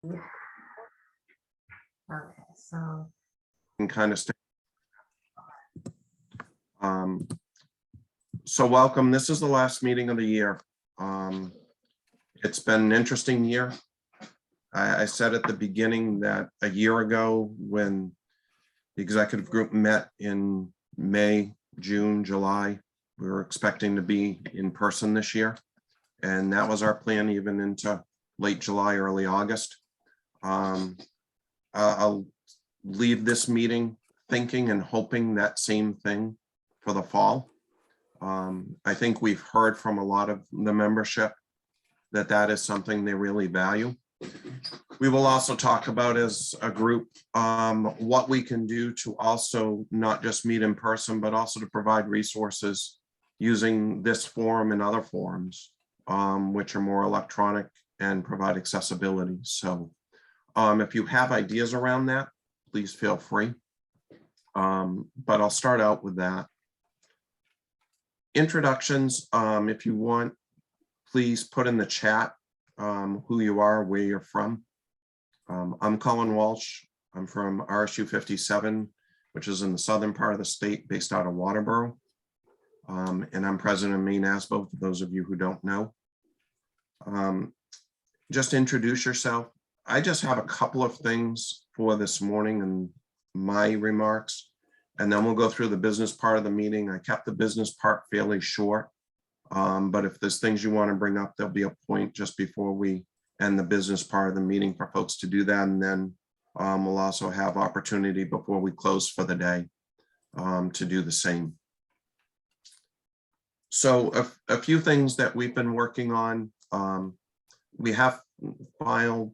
Okay, so And kind of stay. So welcome. This is the last meeting of the year. It's been an interesting year. I said at the beginning that a year ago when the executive group met in May, June, July, we were expecting to be in person this year. And that was our plan even into late July, early August. I'll leave this meeting thinking and hoping that same thing for the fall. I think we've heard from a lot of the membership that that is something they really value. We will also talk about as a group what we can do to also not just meet in person, but also to provide resources using this forum and other forums, which are more electronic and provide accessibility. So if you have ideas around that, please feel free. But I'll start out with that. Introductions, if you want, please put in the chat who you are, where you're from. I'm Colin Walsh. I'm from RSU 57, which is in the southern part of the state, based out of Waterboro. And I'm president of MeASBO, for those of you who don't know. Just introduce yourself. I just have a couple of things for this morning and my remarks, and then we'll go through the business part of the meeting. I kept the business part fairly short, but if there's things you want to bring up, there'll be a point just before we end the business part of the meeting for folks to do that. And then we'll also have opportunity before we close for the day to do the same. So a few things that we've been working on. We have filed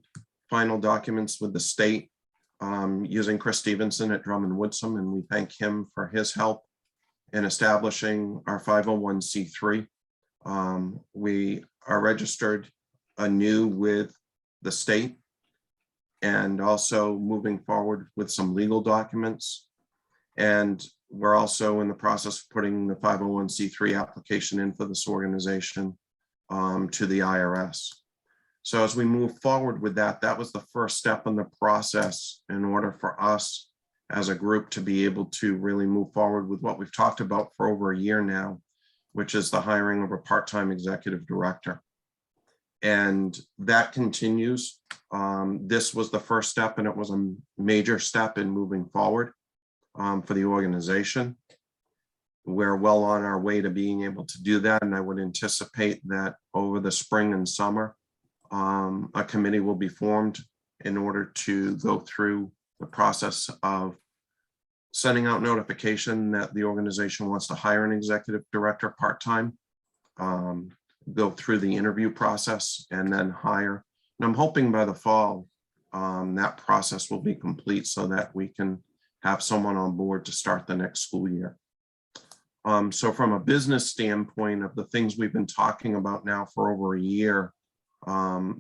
final documents with the state using Chris Stevenson at Drummond Woodsum, and we thank him for his help in establishing our 501c3. We are registered anew with the state and also moving forward with some legal documents. And we're also in the process of putting the 501c3 application in for this organization to the IRS. So as we move forward with that, that was the first step in the process in order for us as a group to be able to really move forward with what we've talked about for over a year now, which is the hiring of a part-time executive director. And that continues. This was the first step, and it was a major step in moving forward for the organization. We're well on our way to being able to do that, and I would anticipate that over the spring and summer, a committee will be formed in order to go through the process of sending out notification that the organization wants to hire an executive director part-time, go through the interview process, and then hire. And I'm hoping by the fall, that process will be complete so that we can have someone on board to start the next school year. So from a business standpoint of the things we've been talking about now for over a year,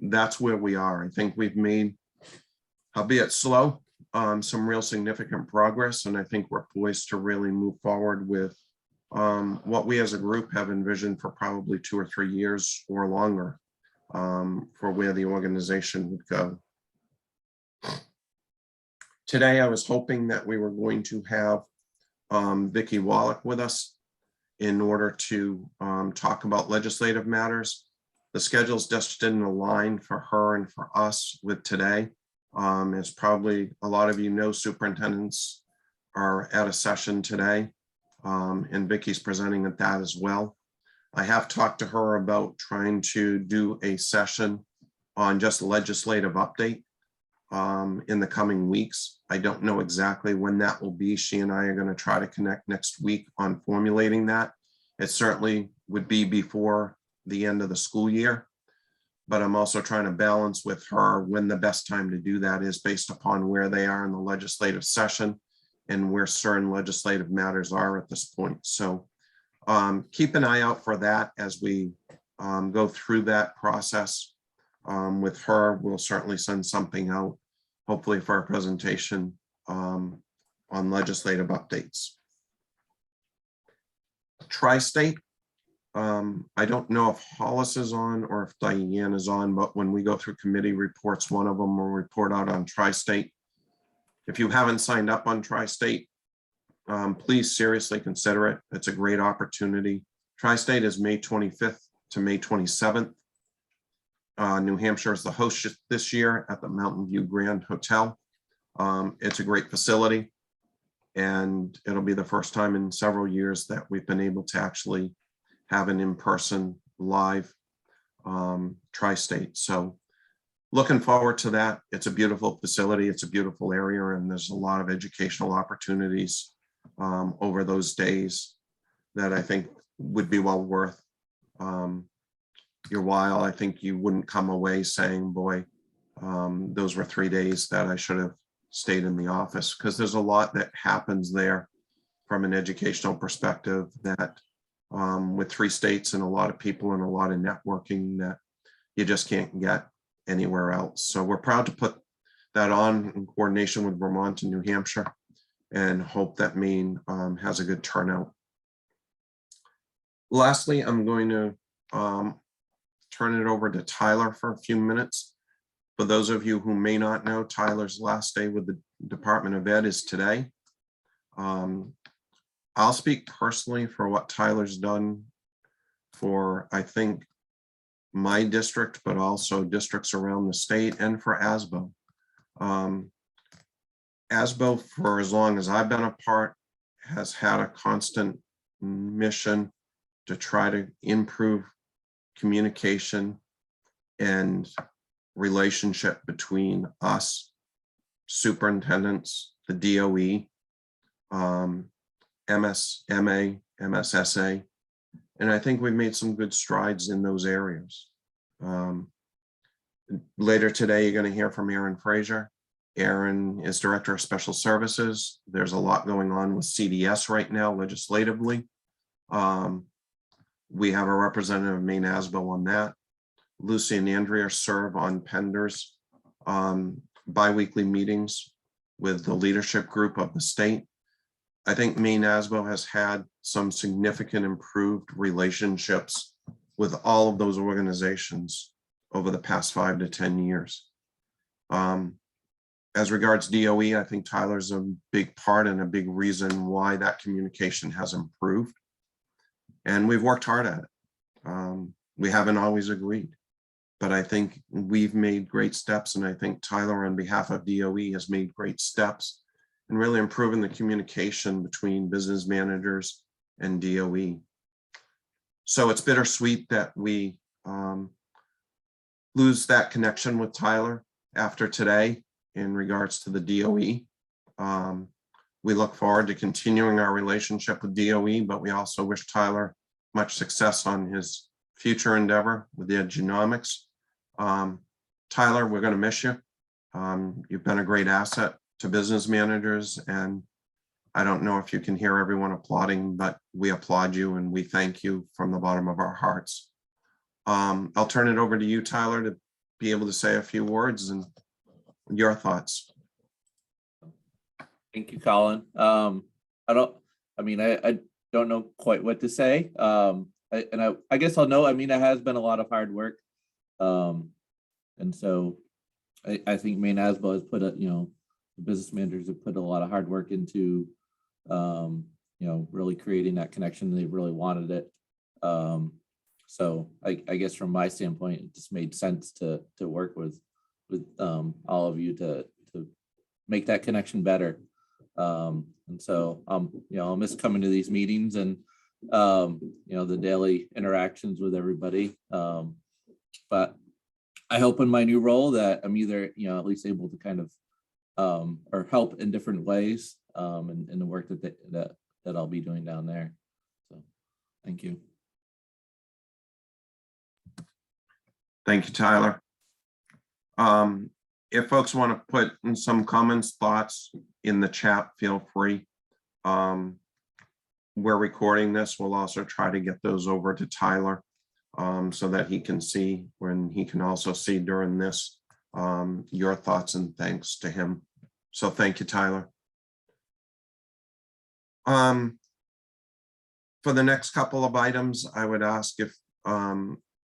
that's where we are. I think we've made, albeit slow, some real significant progress, and I think we're poised to really move forward with what we as a group have envisioned for probably 2 or 3 years or longer for where the organization would go. Today, I was hoping that we were going to have Vicki Wallach with us in order to talk about legislative matters. The schedules just didn't align for her and for us with today. As probably a lot of you know, superintendents are at a session today, and Vicki's presenting at that as well. I have talked to her about trying to do a session on just legislative update in the coming weeks. I don't know exactly when that will be. She and I are going to try to connect next week on formulating that. It certainly would be before the end of the school year, but I'm also trying to balance with her when the best time to do that is based upon where they are in the legislative session and where certain legislative matters are at this point. So keep an eye out for that as we go through that process with her. We'll certainly send something out, hopefully for a presentation on legislative updates. Tri-state, I don't know if Hollis is on or if Diane is on, but when we go through committee reports, one of them will report out on Tri-State. If you haven't signed up on Tri-State, please seriously consider it. It's a great opportunity. Tri-State is May 25th to May 27th. New Hampshire is the host this year at the Mountain View Grand Hotel. It's a great facility, and it'll be the first time in several years that we've been able to actually have an in-person live Tri-State. So looking forward to that. It's a beautiful facility. It's a beautiful area, and there's a lot of educational opportunities over those days that I think would be well worth your while. I think you wouldn't come away saying, boy, those were 3 days that I should have stayed in the office, because there's a lot that happens there from an educational perspective that with 3 states and a lot of people and a lot of networking that you just can't get anywhere else. So we're proud to put that on in coordination with Vermont and New Hampshire, and hope that Maine has a good turnout. Lastly, I'm going to turn it over to Tyler for a few minutes. For those of you who may not know, Tyler's last day with the Department of Ed is today. I'll speak personally for what Tyler's done for, I think, my district, but also districts around the state, and for MeASBO. MeASBO, for as long as I've been a part, has had a constant mission to try to improve communication and relationship between us, superintendents, the DOE, MSMA, MSSA, and I think we've made some good strides in those areas. Later today, you're going to hear from Aaron Fraser. Aaron is Director of Special Services. There's a lot going on with CDS right now legislatively. We have a representative of MeASBO on that. Lucy and Andrea serve on Pender's bi-weekly meetings with the leadership group of the state. I think MeASBO has had some significant improved relationships with all of those organizations over the past 5 to 10 years. As regards DOE, I think Tyler's a big part and a big reason why that communication has improved. And we've worked hard at it. We haven't always agreed, but I think we've made great steps. And I think Tyler, on behalf of DOE, has made great steps in really improving the communication between business managers and DOE. So it's bittersweet that we lose that connection with Tyler after today in regards to the DOE. We look forward to continuing our relationship with DOE, but we also wish Tyler much success on his future endeavor with the genomics. Tyler, we're going to miss you. You've been a great asset to business managers, and I don't know if you can hear everyone applauding, but we applaud you and we thank you from the bottom of our hearts. I'll turn it over to you, Tyler, to be able to say a few words and your thoughts. Thank you, Colin. I don't know quite what to say. I guess I'll know. I mean, it has been a lot of hard work. And so I think MeASBO has put the business managers have put a lot of hard work into, really creating that connection. They really wanted it. So I guess from my standpoint, it just made sense to work with all of you to make that connection better. And so I'll miss coming to these meetings and the daily interactions with everybody. But I hope in my new role that I'm either at least able to kind of or help in different ways in the work that I'll be doing down there. So thank you. Thank you, Tyler. If folks want to put in some comments, thoughts in the chat, feel free. We're recording this. We'll also try to get those over to Tyler so that he can see, when he can also see during this, your thoughts and thanks to him. So thank you, Tyler. For the next couple of items, I would ask if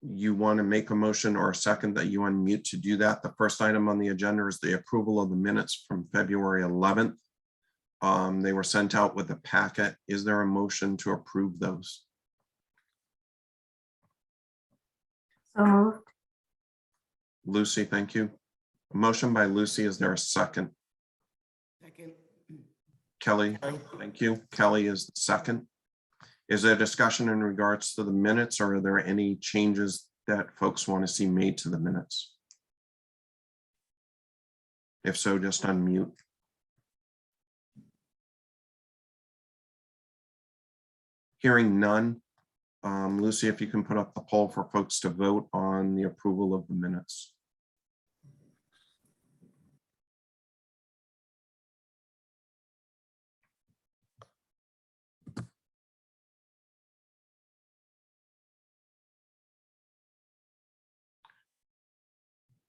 you want to make a motion or a second that you unmute to do that. The first item on the agenda is the approval of the minutes from February 11th. They were sent out with a packet. Is there a motion to approve those? So moved. Lucy, thank you. A motion by Lucy. Is there a second? Second. Kelly, thank you. Kelly is the second. Is there discussion in regards to the minutes, or are there any changes that folks want to see made to the minutes? If so, just unmute. Hearing none. Lucy, if you can put up the poll for folks to vote on the approval of the minutes.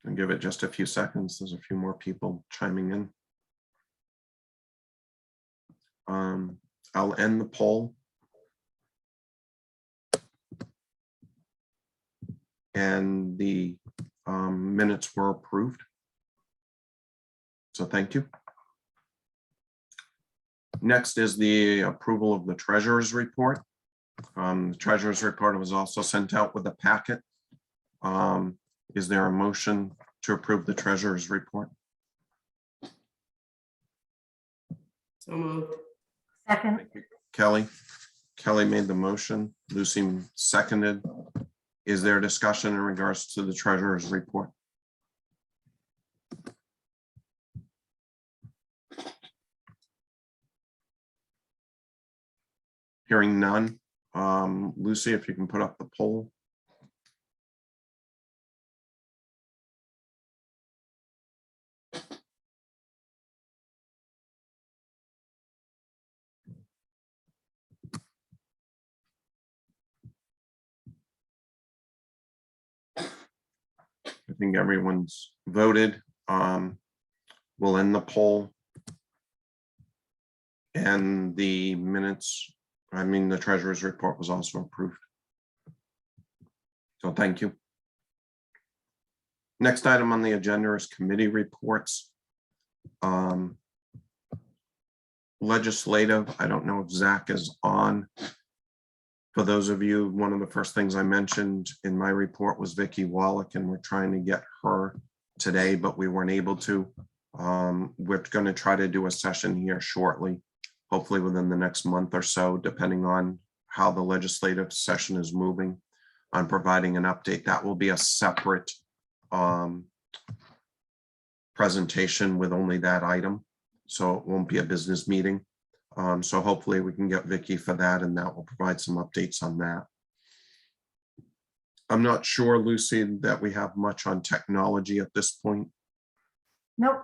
And give it just a few seconds. There's a few more people chiming in. I'll end the poll. And the minutes were approved. So thank you. Next is the approval of the treasurer's report. The treasurer's report was also sent out with a packet. Is there a motion to approve the treasurer's report? So moved. Second. Thank you, Kelly. Kelly made the motion. Lucy seconded. Is there discussion in regards to the treasurer's report? Hearing none. Lucy, if you can put up the poll. I think everyone's voted. We'll end the poll. And the minutes, the treasurer's report was also approved. So thank you. Next item on the agenda is committee reports. Legislative, I don't know if Zach is on. For those of you, one of the first things I mentioned in my report was Vicki Wallach, and we're trying to get her today, but we weren't able to. We're going to try to do a session here shortly, hopefully within the next month or so, depending on how the legislative session is moving, on providing an update. That will be a separate presentation with only that item, so it won't be a business meeting. So hopefully we can get Vicki for that, and that will provide some updates on that. I'm not sure, Lucy, that we have much on technology at this point. Nope.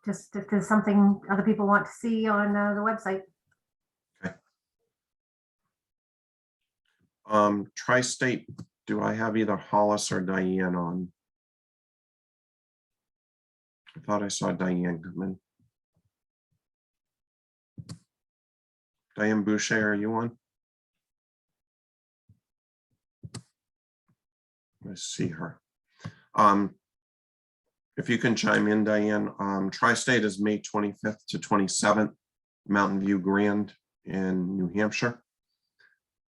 Just if there's something other people want to see on the website. Okay. Tri-State, do I have either Hollis or Diane on? I thought I saw Diane come in. Diane Boucher, are you on? I see her. If you can chime in, Diane. Tri-State is May 25th to 27th, Mountain View Grand in New Hampshire.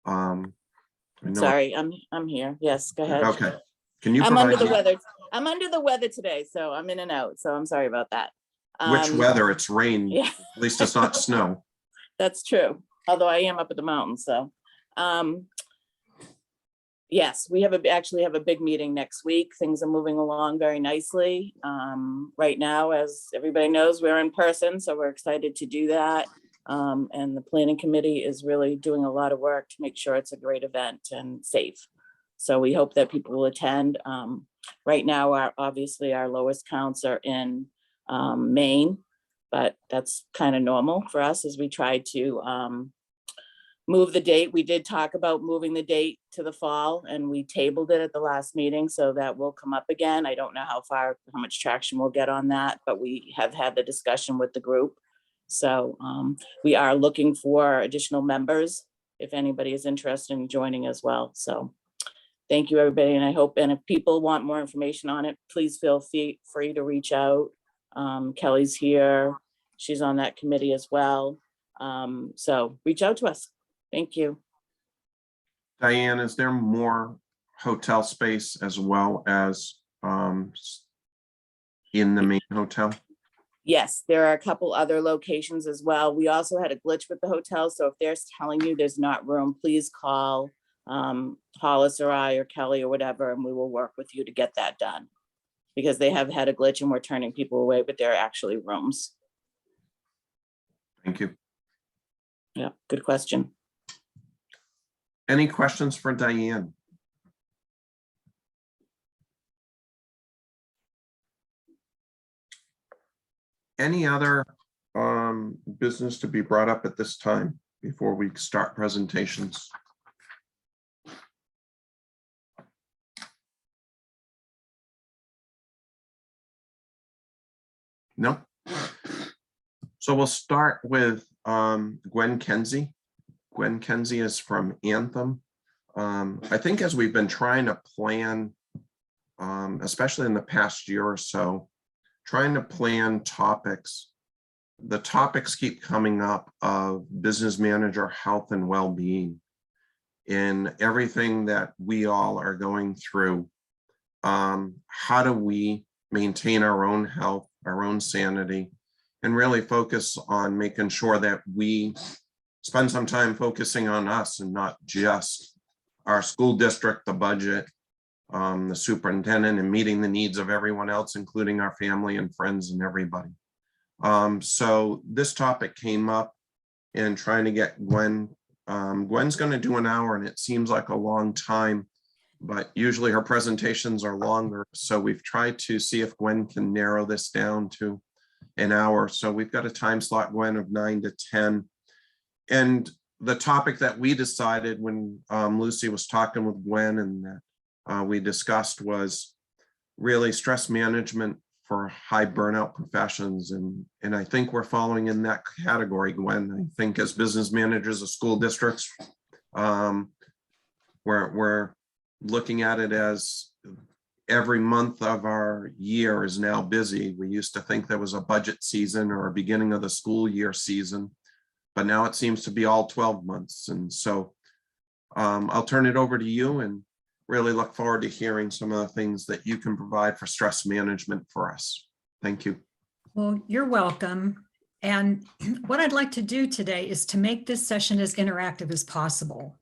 Sorry, I'm here. Yes, go ahead. Okay. Can you I'm under provide the weather. I'm under the weather today, so I'm in and out. So I'm sorry about that. which weather? It's rain. Yeah. At least it's not snow. That's true. Although I am up at the mountain, so yes, we actually have a big meeting next week. Things are moving along very nicely. Right now, as everybody knows, we're in person, so we're excited to do that. And the planning committee is really doing a lot of work to make sure it's a great event and safe. So we hope that people will attend. Right now, obviously our lowest counts are in Maine, but that's kind of normal for us as we try to move the date. We did talk about moving the date to the fall, and we tabled it at the last meeting, so that will come up again. I don't know how much traction we'll get on that, but we have had the discussion with the group. So we are looking for additional members if anybody is interested in joining as well. So thank you, everybody. And I hope, and if people want more information on it, please feel free to reach out. Kelly's here. She's on that committee as well. So reach out to us. Thank you. Diane, is there more hotel space as well as in the main hotel? Yes, there are a couple other locations as well. We also had a glitch with the hotel. So if they're telling you there's not room, please call Hollis or I or Kelly or whatever, and we will work with you to get that done. Because they have had a glitch and we're turning people away, but there are actually rooms. Thank you. Yeah, good question. Any questions for Diane? Any other business to be brought up at this time before we start presentations? No. So we'll start with Gwen Kenzie. Gwen Kenzie is from Anthem. I think as we've been trying to plan, especially in the past year or so, trying to plan topics, the topics keep coming up of business manager health and well-being in everything that we all are going through. How do we maintain our own health, our own sanity, and really focus on making sure that we spend some time focusing on us and not just our school district, the budget, the superintendent, and meeting the needs of everyone else, including our family and friends and everybody. So this topic came up in trying to get Gwen. Gwen's going to do an hour, and it seems like a long time, but usually her presentations are longer. So we've tried to see if Gwen can narrow this down to an hour. So we've got a time slot, Gwen, of 9 to 10. And the topic that we decided when Lucy was talking with Gwen and that we discussed was really stress management for high burnout professions. And I think we're following in that category, Gwen. I think as business managers of school districts, we're looking at it as every month of our year is now busy. We used to think there was a budget season or a beginning of the school year season, but now it seems to be all 12 months. And so I'll turn it over to you and really look forward to hearing some of the things that you can provide for stress management for us. Thank you. Well, you're welcome. And what I'd like to do today is to make this session as interactive as possible.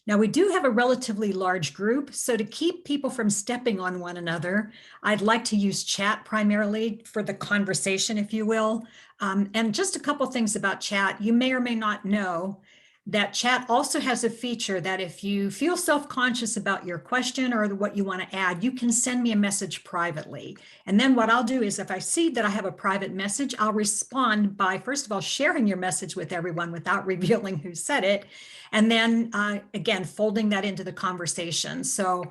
Now, we do have a relatively large group, so to keep people from stepping on one another, I'd like to use chat primarily for the conversation, if you will. And just a couple things about chat. You may or may not know that chat also has a feature that if you feel self-conscious about your question or what you want to add, you can send me a message privately. And then what I'll do is if I see that I have a private message, I'll respond by, first of all, sharing your message with everyone without revealing who said it. And then again, folding that into the conversation. So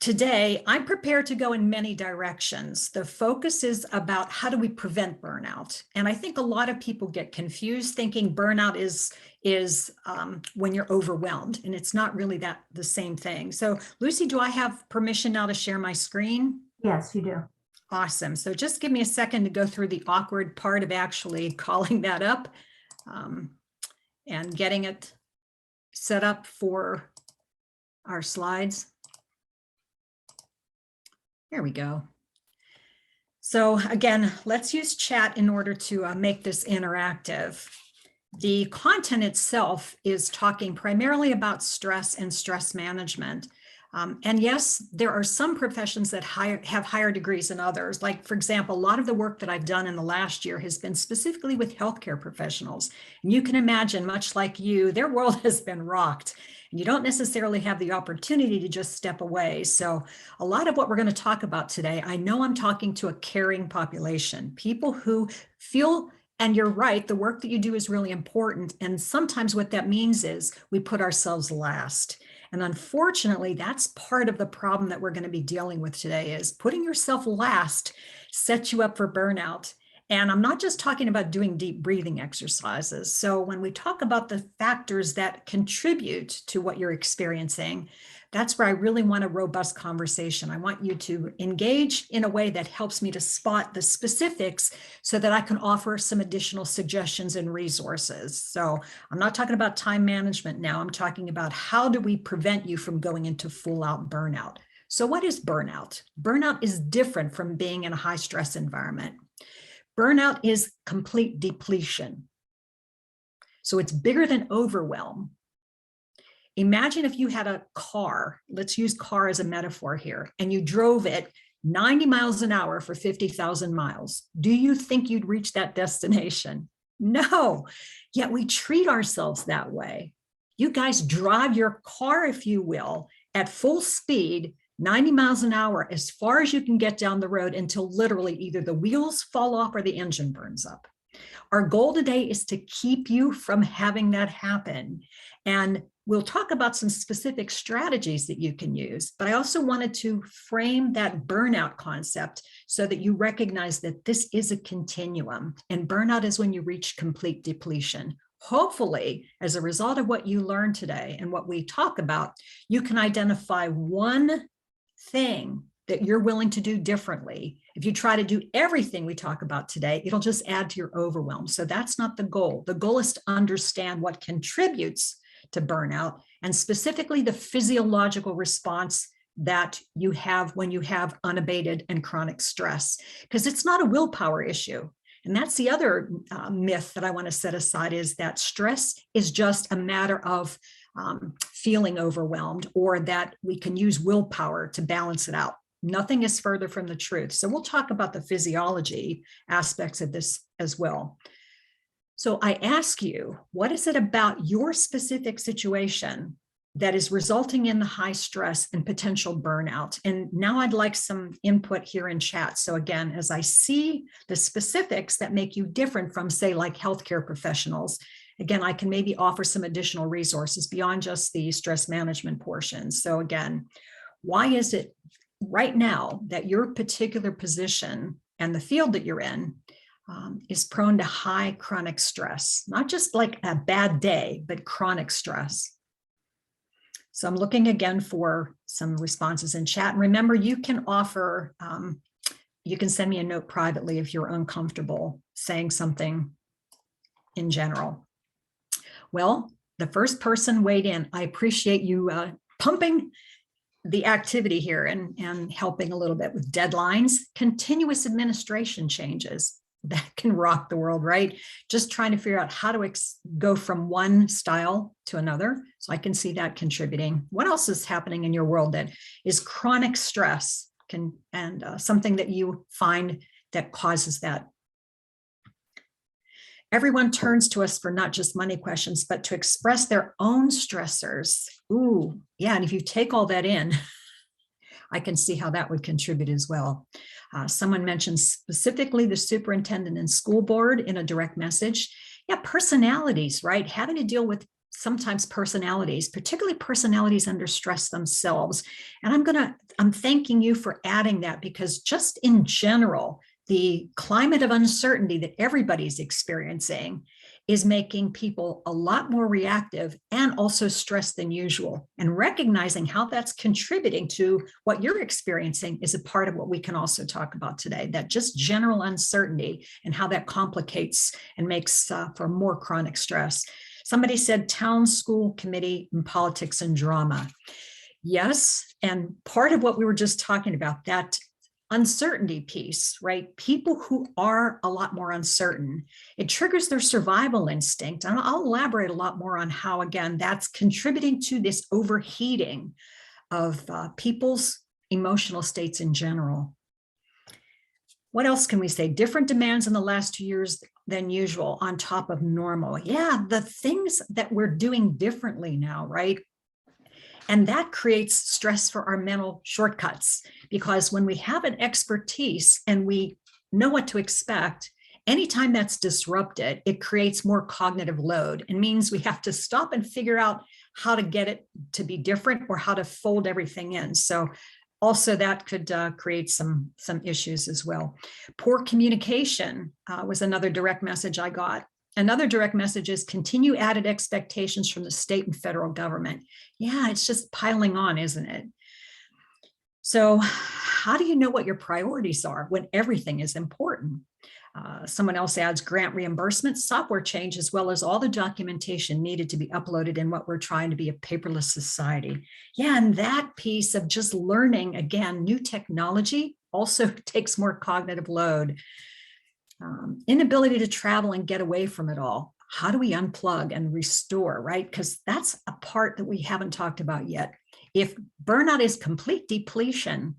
today, I'm prepared to go in many directions. The focus is about how do we prevent burnout? And I think a lot of people get confused thinking burnout is when you're overwhelmed, and it's not really the same thing. So Lucy, do I have permission now to share my screen? Yes, you do. Awesome. So just give me a second to go through the awkward part of actually calling that up and getting it set up for our slides. There we go. So again, let's use chat in order to make this interactive. The content itself is talking primarily about stress and stress management. And yes, there are some professions that have higher degrees than others. Like, for example, a lot of the work that I've done in the last year has been specifically with healthcare professionals. And you can imagine, much like you, their world has been rocked. And you don't necessarily have the opportunity to just step away. So a lot of what we're going to talk about today, I know I'm talking to a caring population, people who feel, and you're right, the work that you do is really important. And sometimes what that means is we put ourselves last. And unfortunately, that's part of the problem that we're going to be dealing with today is putting yourself last sets you up for burnout. And I'm not just talking about doing deep breathing exercises. So when we talk about the factors that contribute to what you're experiencing, that's where I really want a robust conversation. I want you to engage in a way that helps me to spot the specifics so that I can offer some additional suggestions and resources. So I'm not talking about time management now. I'm talking about how do we prevent you from going into full out burnout. So what is burnout? Burnout is different from being in a high stress environment. Burnout is complete depletion. So it's bigger than overwhelm. Imagine if you had a car, let's use car as a metaphor here, and you drove it 90 miles an hour for 50,000 miles. Do you think you'd reach that destination? No, yet we treat ourselves that way. You guys drive your car, if you will, at full speed, 90 miles an hour, as far as you can get down the road until literally either the wheels fall off or the engine burns up. Our goal today is to keep you from having that happen. And we'll talk about some specific strategies that you can use, but I also wanted to frame that burnout concept so that you recognize that this is a continuum, and burnout is when you reach complete depletion. Hopefully, as a result of what you learned today and what we talk about, you can identify one thing that you're willing to do differently. If you try to do everything we talk about today, it'll just add to your overwhelm. So that's not the goal. The goal is to understand what contributes to burnout, and specifically the physiological response that you have when you have unabated and chronic stress, because it's not a willpower issue. And that's the other myth that I want to set aside, is that stress is just a matter of feeling overwhelmed, or that we can use willpower to balance it out. Nothing is further from the truth. So we'll talk about the physiology aspects of this as well. So I ask you, what is it about your specific situation that is resulting in the high stress and potential burnout? And now I'd like some input here in chat. So again, as I see the specifics that make you different from, say, like healthcare professionals, again, I can maybe offer some additional resources beyond just the stress management portion. So again, why is it right now that your particular position and the field that you're in is prone to high chronic stress? Not just like a bad day, but chronic stress. So I'm looking again for some responses in chat. And remember, you can offer, you can send me a note privately if you're uncomfortable saying something in general. Well, the first person weighed in. I appreciate you pumping the activity here and helping a little bit with deadlines. Continuous administration changes that can rock the world, right? Just trying to figure out how to go from one style to another. So I can see that contributing. What else is happening in your world that is chronic stress and something that you find that causes that? Everyone turns to us for not just money questions, but to express their own stressors. Ooh, yeah, and if you take all that in, I can see how that would contribute as well. Someone mentioned specifically the superintendent and school board in a direct message. Yeah, personalities, right? Having to deal with sometimes personalities, particularly personalities under stress themselves. And I'm thanking you for adding that, because just in general, the climate of uncertainty that everybody's experiencing is making people a lot more reactive and also stressed than usual. And recognizing how that's contributing to what you're experiencing is a part of what we can also talk about today, that just general uncertainty and how that complicates and makes for more chronic stress. Somebody said town, school, committee, and politics and drama. Yes, and part of what we were just talking about, that uncertainty piece, right? People who are a lot more uncertain, it triggers their survival instinct. And I'll elaborate a lot more on how, again, that's contributing to this overheating of people's emotional states in general. What else can we say? Different demands in the last 2 years than usual on top of normal. Yeah, the things that we're doing differently now, right? And that creates stress for our mental shortcuts, because when we have an expertise and we know what to expect, anytime that's disrupted, it creates more cognitive load and means we have to stop and figure out how to get it to be different or how to fold everything in. So also that could create some issues as well. Poor communication was another direct message I got. Another direct message is continue added expectations from the state and federal government. Yeah, it's just piling on, isn't it? So how do you know what your priorities are when everything is important? Someone else adds grant reimbursement, software change, as well as all the documentation needed to be uploaded in what we're trying to be a paperless society. Yeah, and that piece of just learning, again, new technology also takes more cognitive load. Inability to travel and get away from it all. How do we unplug and restore, right? Because that's a part that we haven't talked about yet. If burnout is complete depletion,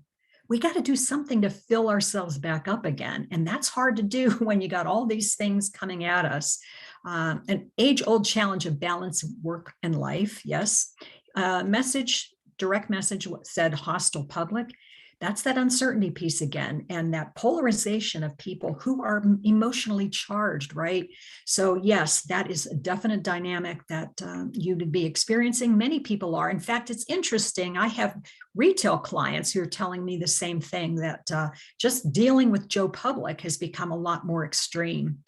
we got to do something to fill ourselves back up again. And that's hard to do when you got all these things coming at us. An age-old challenge of balance of work and life, yes. Direct message said hostile public. That's that uncertainty piece again, and that polarization of people who are emotionally charged, right? So yes, that is a definite dynamic that you would be experiencing. Many people are. In fact, it's interesting. I have retail clients who are telling me the same thing, that just dealing with Joe Public has become a lot more extreme,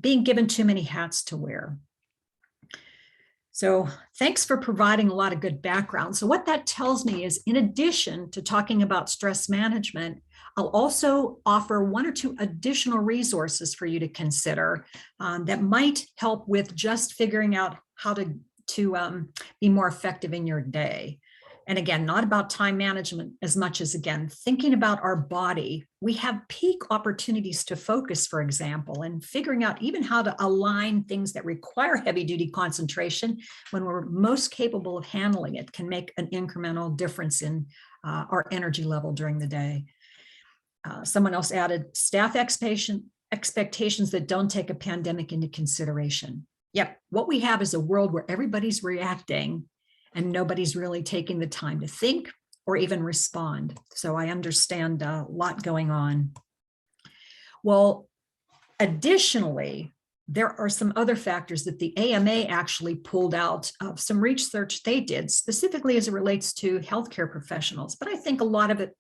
being given too many hats to wear. So thanks for providing a lot of good background. So what that tells me is, in addition to talking about stress management, I'll also offer 1 or 2 additional resources for you to consider that might help with just figuring out how to be more effective in your day. And again, not about time management as much as, again, thinking about our body. We have peak opportunities to focus, for example, and figuring out even how to align things that require heavy duty concentration when we're most capable of handling it can make an incremental difference in our energy level during the day. Someone else added staff expectations that don't take a pandemic into consideration. Yep, what we have is a world where everybody's reacting and nobody's really taking the time to think or even respond. So I understand a lot going on. Well, additionally, there are some other factors that the AMA actually pulled out of some research they did, specifically as it relates to healthcare professionals. But I think a lot of it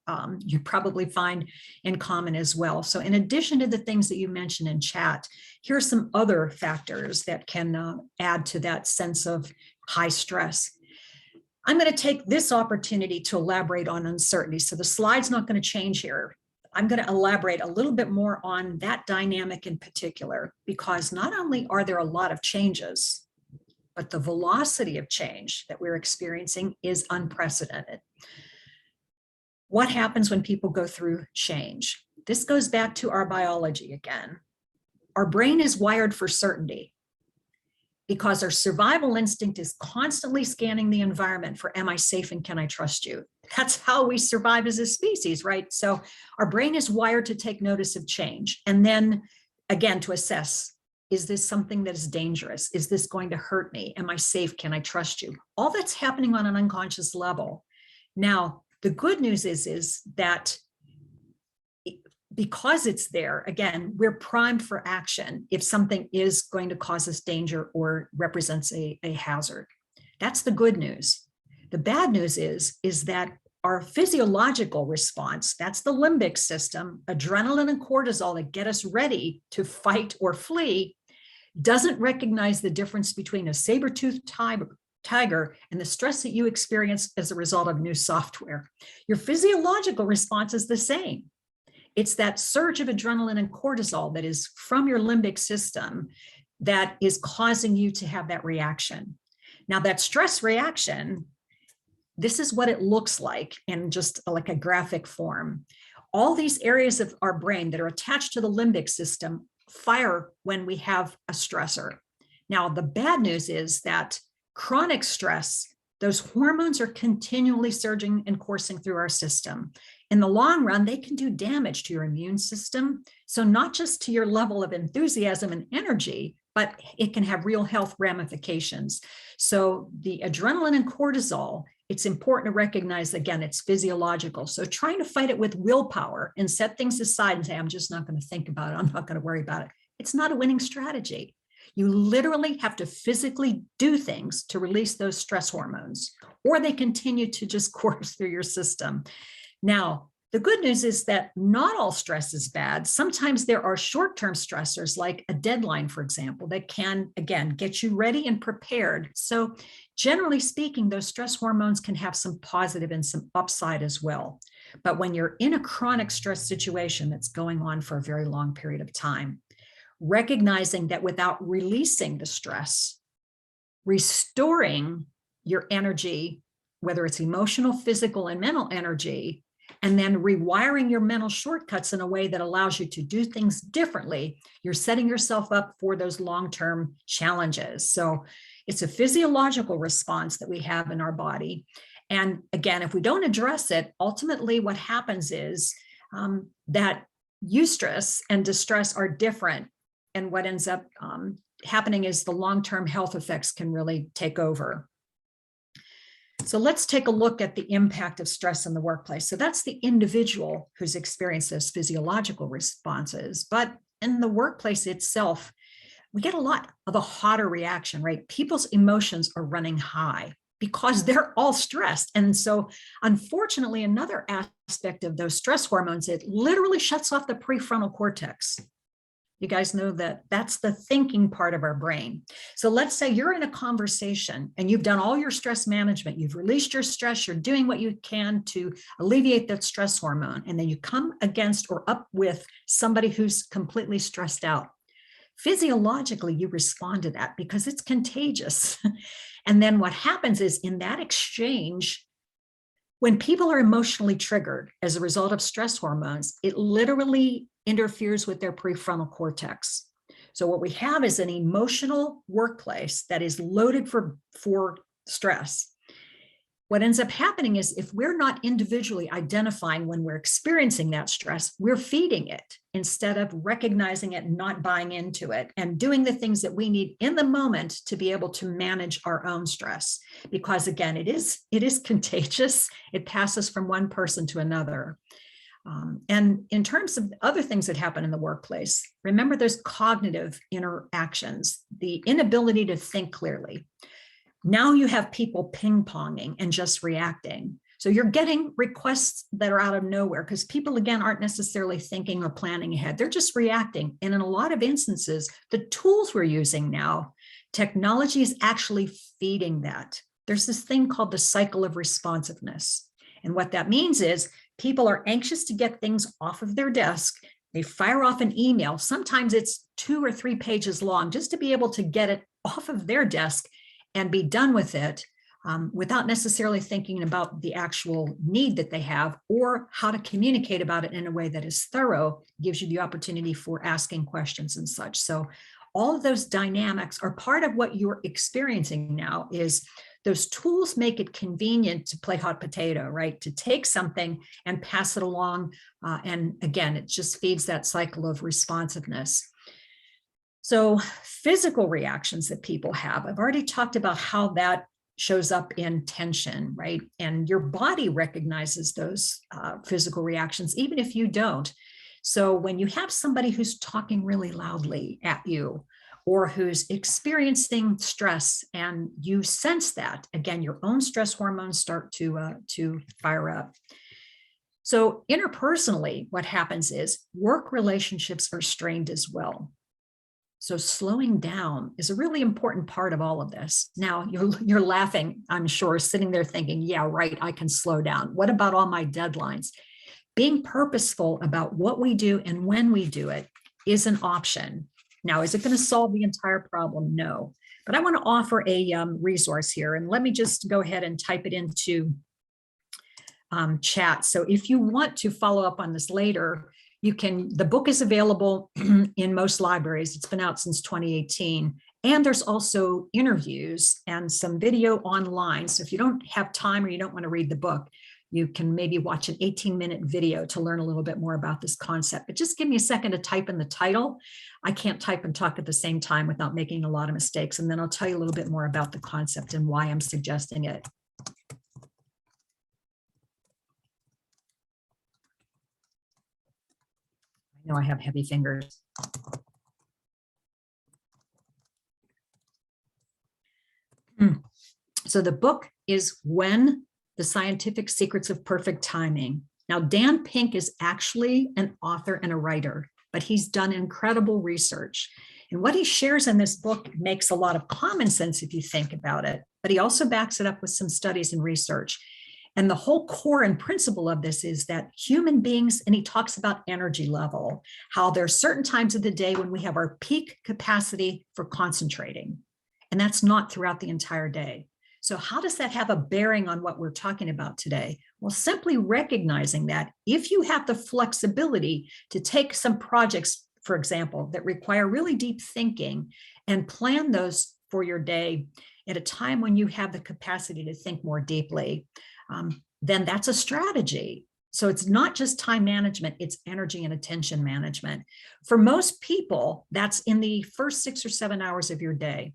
you probably find in common as well. So in addition to the things that you mentioned in chat, here are some other factors that can add to that sense of high stress. I'm going to take this opportunity to elaborate on uncertainty. So the slide's not going to change here. I'm going to elaborate a little bit more on that dynamic in particular, because not only are there a lot of changes, but the velocity of change that we're experiencing is unprecedented. What happens when people go through change? This goes back to our biology again. Our brain is wired for certainty, because our survival instinct is constantly scanning the environment for, am I safe and can I trust you? That's how we survive as a species, right? So our brain is wired to take notice of change. And then again, to assess, is this something that is dangerous? Is this going to hurt me? Am I safe? Can I trust you? All that's happening on an unconscious level. Now, the good news is that because it's there, again, we're primed for action if something is going to cause us danger or represents a hazard. That's the good news. The bad news is that our physiological response, that's the limbic system, adrenaline and cortisol that get us ready to fight or flee, doesn't recognize the difference between a saber-toothed tiger and the stress that you experience as a result of new software. Your physiological response is the same. It's that surge of adrenaline and cortisol that is from your limbic system that is causing you to have that reaction. Now, that stress reaction, this is what it looks like in just like a graphic form. All these areas of our brain that are attached to the limbic system fire when we have a stressor. Now, the bad news is that chronic stress, those hormones are continually surging and coursing through our system. In the long run, they can do damage to your immune system. So not just to your level of enthusiasm and energy, but it can have real health ramifications. So the adrenaline and cortisol, it's important to recognize, again, it's physiological. So trying to fight it with willpower and set things aside and say, I'm just not going to think about it. I'm not going to worry about it. It's not a winning strategy. You literally have to physically do things to release those stress hormones, or they continue to just course through your system. Now, the good news is that not all stress is bad. Sometimes there are short-term stressors like a deadline, for example, that can, again, get you ready and prepared. So generally speaking, those stress hormones can have some positive and some upside as well. But when you're in a chronic stress situation that's going on for a very long period of time, recognizing that without releasing the stress, restoring your energy, whether it's emotional, physical, and mental energy, and then rewiring your mental shortcuts in a way that allows you to do things differently, you're setting yourself up for those long-term challenges. So it's a physiological response that we have in our body. And again, if we don't address it, ultimately what happens is that eustress and distress are different. And what ends up happening is the long-term health effects can really take over. So let's take a look at the impact of stress in the workplace. So that's the individual who's experienced those physiological responses. But in the workplace itself, we get a lot of a hotter reaction, right? People's emotions are running high because they're all stressed. And so unfortunately, another aspect of those stress hormones, it literally shuts off the prefrontal cortex. You guys know that that's the thinking part of our brain. So let's say you're in a conversation and you've done all your stress management, you've released your stress, you're doing what you can to alleviate that stress hormone, and then you come against or up with somebody who's completely stressed out. Physiologically, you respond to that because it's contagious. And then what happens is in that exchange, when people are emotionally triggered as a result of stress hormones, it literally interferes with their prefrontal cortex. So what we have is an emotional workplace that is loaded for stress. What ends up happening is if we're not individually identifying when we're experiencing that stress, we're feeding it instead of recognizing it and not buying into it and doing the things that we need in the moment to be able to manage our own stress. Because again, it is contagious. It passes from one person to another. And in terms of other things that happen in the workplace, remember there's cognitive interactions, the inability to think clearly. Now you have people ping-ponging and just reacting. So you're getting requests that are out of nowhere because people, again, aren't necessarily thinking or planning ahead. They're just reacting. And in a lot of instances, the tools we're using now, technology is actually feeding that. There's this thing called the cycle of responsiveness. And what that means is people are anxious to get things off of their desk. They fire off an email. Sometimes it's 2 or 3 pages long just to be able to get it off of their desk and be done with it without necessarily thinking about the actual need that they have or how to communicate about it in a way that is thorough, gives you the opportunity for asking questions and such. So all of those dynamics are part of what you're experiencing now. Is those tools make it convenient to play hot potato, right? To take something and pass it along. And again, it just feeds that cycle of responsiveness. So physical reactions that people have, I've already talked about how that shows up in tension, right? And your body recognizes those physical reactions, even if you don't. So when you have somebody who's talking really loudly at you, or who's experiencing stress and you sense that, again, your own stress hormones start to fire up. So interpersonally, what happens is work relationships are strained as well. So slowing down is a really important part of all of this. Now you're laughing, I'm sure, sitting there thinking, yeah, right, I can slow down. What about all my deadlines? Being purposeful about what we do and when we do it is an option. Now, is it going to solve the entire problem? No, but I want to offer a resource here, and let me just go ahead and type it into chat. So if you want to follow up on this later, you can, the book is available in most libraries. It's been out since 2018. And there's also interviews and some video online. So if you don't have time or you don't want to read the book, you can maybe watch an 18-minute video to learn a little bit more about this concept. But just give me a second to type in the title. I can't type and talk at the same time without making a lot of mistakes. And then I'll tell you a little bit more about the concept and why I'm suggesting it. I know I have heavy fingers. So the book is When: The Scientific Secrets of Perfect Timing. Now, Dan Pink is actually an author and a writer, but he's done incredible research. And what he shares in this book makes a lot of common sense if you think about it, but he also backs it up with some studies and research. And the whole core and principle of this is that human beings, and he talks about energy level, how there are certain times of the day when we have our peak capacity for concentrating, and that's not throughout the entire day. So how does that have a bearing on what we're talking about today? Well, simply recognizing that if you have the flexibility to take some projects, for example, that require really deep thinking and plan those for your day at a time when you have the capacity to think more deeply, then that's a strategy. So it's not just time management, it's energy and attention management. For most people, that's in the first 6 or 7 hours of your day.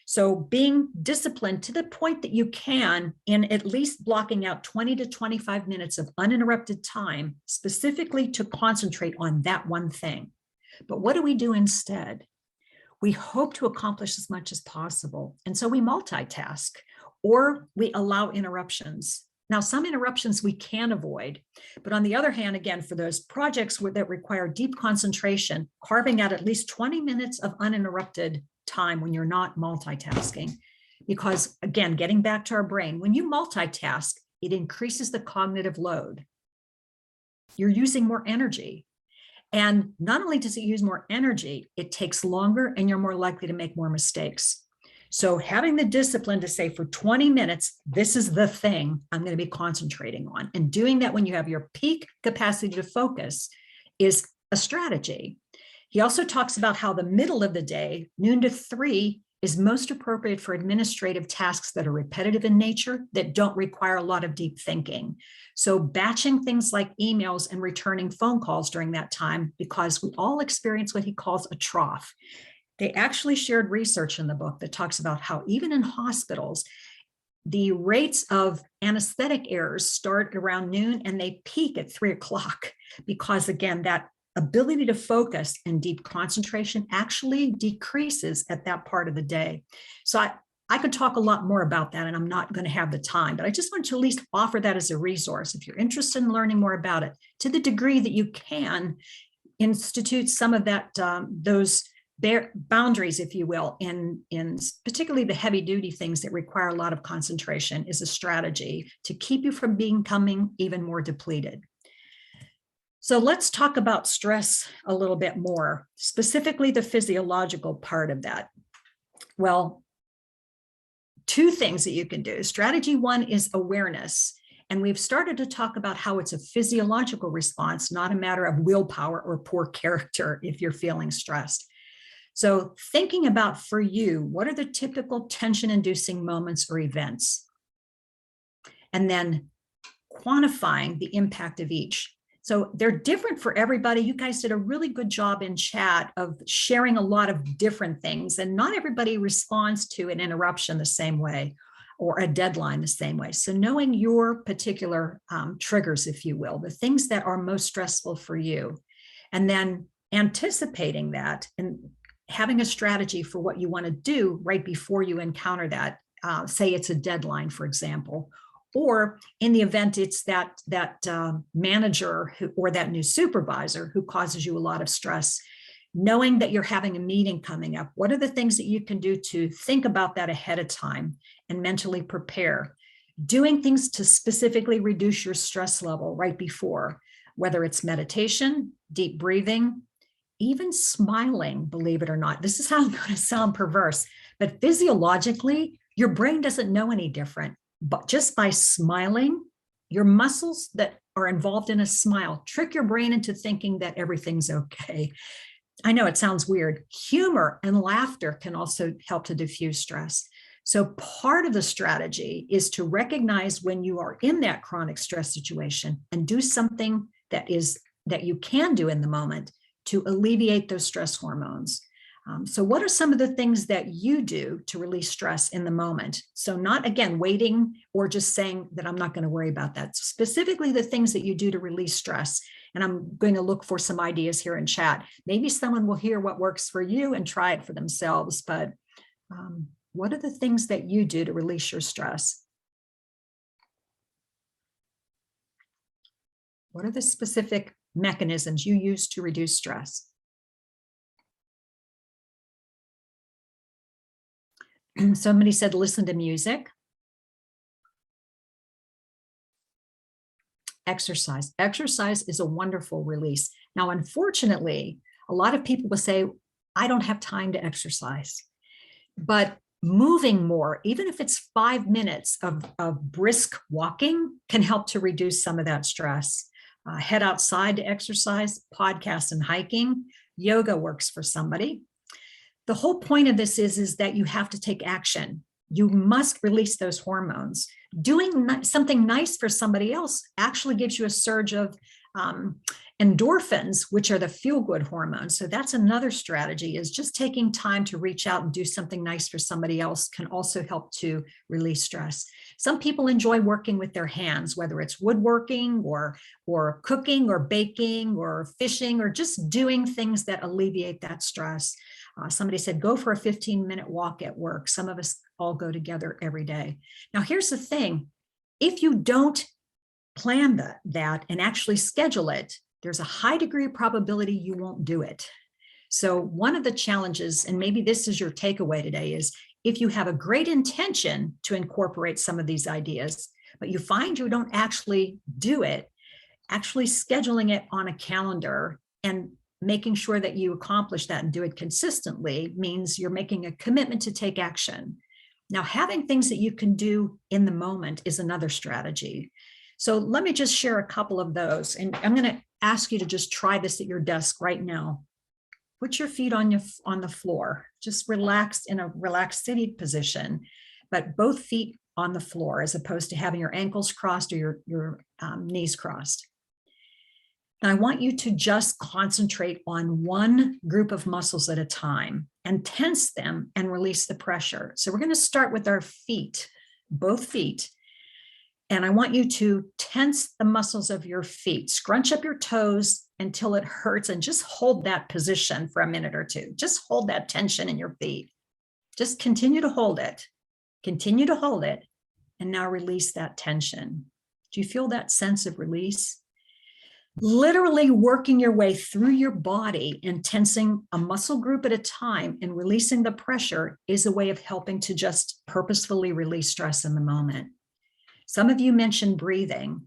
So being disciplined to the point that you can, in at least blocking out 20 to 25 minutes of uninterrupted time, specifically to concentrate on that one thing. But what do we do instead? We hope to accomplish as much as possible. And so we multitask, or we allow interruptions. Now, some interruptions we can avoid, but on the other hand, again, for those projects that require deep concentration, carving out at least 20 minutes of uninterrupted time when you're not multitasking. Because again, getting back to our brain, when you multitask, it increases the cognitive load. You're using more energy. And not only does it use more energy, it takes longer and you're more likely to make more mistakes. So having the discipline to say for 20 minutes, this is the thing I'm going to be concentrating on. And doing that when you have your peak capacity to focus is a strategy. He also talks about how the middle of the day, noon to 3, is most appropriate for administrative tasks that are repetitive in nature, that don't require a lot of deep thinking. So batching things like emails and returning phone calls during that time, because we all experience what he calls a trough. They actually shared research in the book that talks about how even in hospitals, the rates of anesthetic errors start around noon and they peak at 3 o'clock, because again, that ability to focus and deep concentration actually decreases at that part of the day. So I could talk a lot more about that, and I'm not going to have the time, but I just wanted to at least offer that as a resource. If you're interested in learning more about it, to the degree that you can, institute some of that, those boundaries, if you will, in particularly the heavy duty things that require a lot of concentration, is a strategy to keep you from becoming even more depleted. So let's talk about stress a little bit more, specifically the physiological part of that. Well, 2 things that you can do. Strategy 1 is awareness. And we've started to talk about how it's a physiological response, not a matter of willpower or poor character if you're feeling stressed. So thinking about, for you, what are the typical tension-inducing moments or events? And then quantifying the impact of each. So they're different for everybody. You guys did a really good job in chat of sharing a lot of different things, and not everybody responds to an interruption the same way or a deadline the same way. So knowing your particular triggers, if you will, the things that are most stressful for you, and then anticipating that and having a strategy for what you want to do right before you encounter that. Say it's a deadline, for example, or in the event it's that manager or that new supervisor who causes you a lot of stress, knowing that you're having a meeting coming up, what are the things that you can do to think about that ahead of time and mentally prepare? Doing things to specifically reduce your stress level right before, whether it's meditation, deep breathing, even smiling, believe it or not. This is how I'm going to sound perverse, but physiologically, your brain doesn't know any different. But just by smiling, your muscles that are involved in a smile trick your brain into thinking that everything's okay. I know it sounds weird. Humor and laughter can also help to diffuse stress. So part of the strategy is to recognize when you are in that chronic stress situation and do something that you can do in the moment to alleviate those stress hormones. So what are some of the things that you do to release stress in the moment? So not, again, waiting or just saying that I'm not going to worry about that. Specifically the things that you do to release stress. And I'm going to look for some ideas here in chat. Maybe someone will hear what works for you and try it for themselves. But What are the things that you do to release your stress? What are the specific mechanisms you use to reduce stress? Somebody said, listen to music. Exercise. Exercise is a wonderful release. Now, unfortunately, a lot of people will say, I don't have time to exercise. But moving more, even if it's 5 minutes of brisk walking, can help to reduce some of that stress. Head outside to exercise, podcast and hiking. Yoga works for somebody. The whole point of this is that you have to take action. You must release those hormones. Doing something nice for somebody else actually gives you a surge of endorphins, which are the feel-good hormones. So that's another strategy, is just taking time to reach out and do something nice for somebody else can also help to release stress. Some people enjoy working with their hands, whether it's woodworking or cooking or baking or fishing or just doing things that alleviate that stress. Somebody said, go for a 15-minute walk at work. Some of us all go together every day. Now, here's the thing. If you don't plan that and actually schedule it, there's a high degree of probability you won't do it. So one of the challenges, and maybe this is your takeaway today, is if you have a great intention to incorporate some of these ideas, but you find you don't actually do it, actually scheduling it on a calendar and making sure that you accomplish that and do it consistently means you're making a commitment to take action. Now, having things that you can do in the moment is another strategy. So let me just share a couple of those. And I'm going to ask you to just try this at your desk right now. Put your feet on the floor. Just relax in a relaxed seated position, but both feet on the floor as opposed to having your ankles crossed or your knees crossed. And I want you to just concentrate on one group of muscles at a time and tense them and release the pressure. So we're going to start with our feet, both feet. And I want you to tense the muscles of your feet, scrunch up your toes until it hurts, and just hold that position for a minute or two. Just hold that tension in your feet. Just continue to hold it. Continue to hold it. And now release that tension. Do you feel that sense of release? Literally working your way through your body and tensing a muscle group at a time and releasing the pressure is a way of helping to just purposefully release stress in the moment. Some of you mentioned breathing.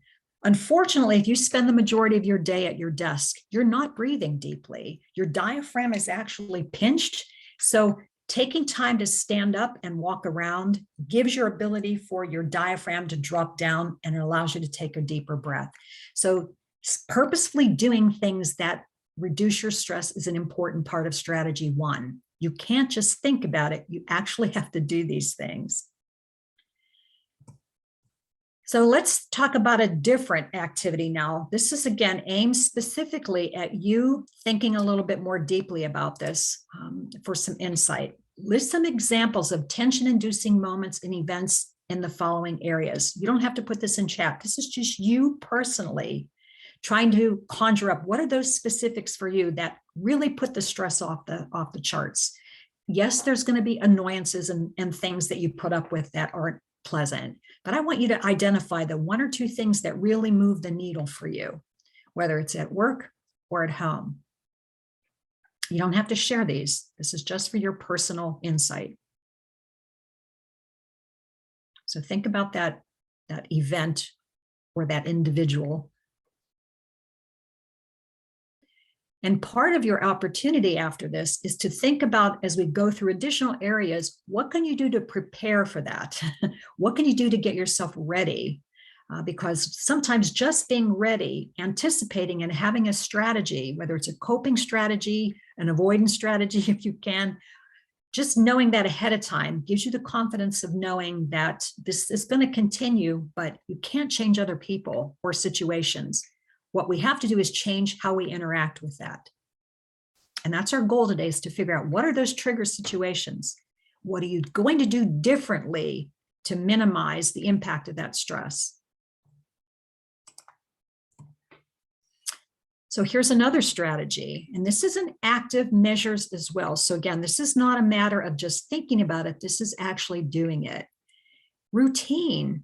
Unfortunately, if you spend the majority of your day at your desk, you're not breathing deeply. Your diaphragm is actually pinched. So taking time to stand up and walk around gives your ability for your diaphragm to drop down, and it allows you to take a deeper breath. So purposefully doing things that reduce your stress is an important part of strategy 1. You can't just think about it. You actually have to do these things. So let's talk about a different activity now. This is, again, aimed specifically at you thinking a little bit more deeply about this for some insight. List some examples of tension-inducing moments and events in the following areas. You don't have to put this in chat. This is just you personally trying to conjure up what are those specifics for you that really put the stress off the charts. Yes, there's going to be annoyances and things that you put up with that aren't pleasant, but I want you to identify the 1 or 2 things that really move the needle for you, whether it's at work or at home. You don't have to share these. This is just for your personal insight. So think about that event or that individual. And part of your opportunity after this is to think about, as we go through additional areas, what can you do to prepare for that? What can you do to get yourself ready? Because sometimes just being ready, anticipating and having a strategy, whether it's a coping strategy, an avoidance strategy, if you can, just knowing that ahead of time gives you the confidence of knowing that this is going to continue, but you can't change other people or situations. What we have to do is change how we interact with that. And that's our goal today, is to figure out what are those trigger situations? What are you going to do differently to minimize the impact of that stress? So here's another strategy, and this is an active measures as well. So again, this is not a matter of just thinking about it. This is actually doing it. Routine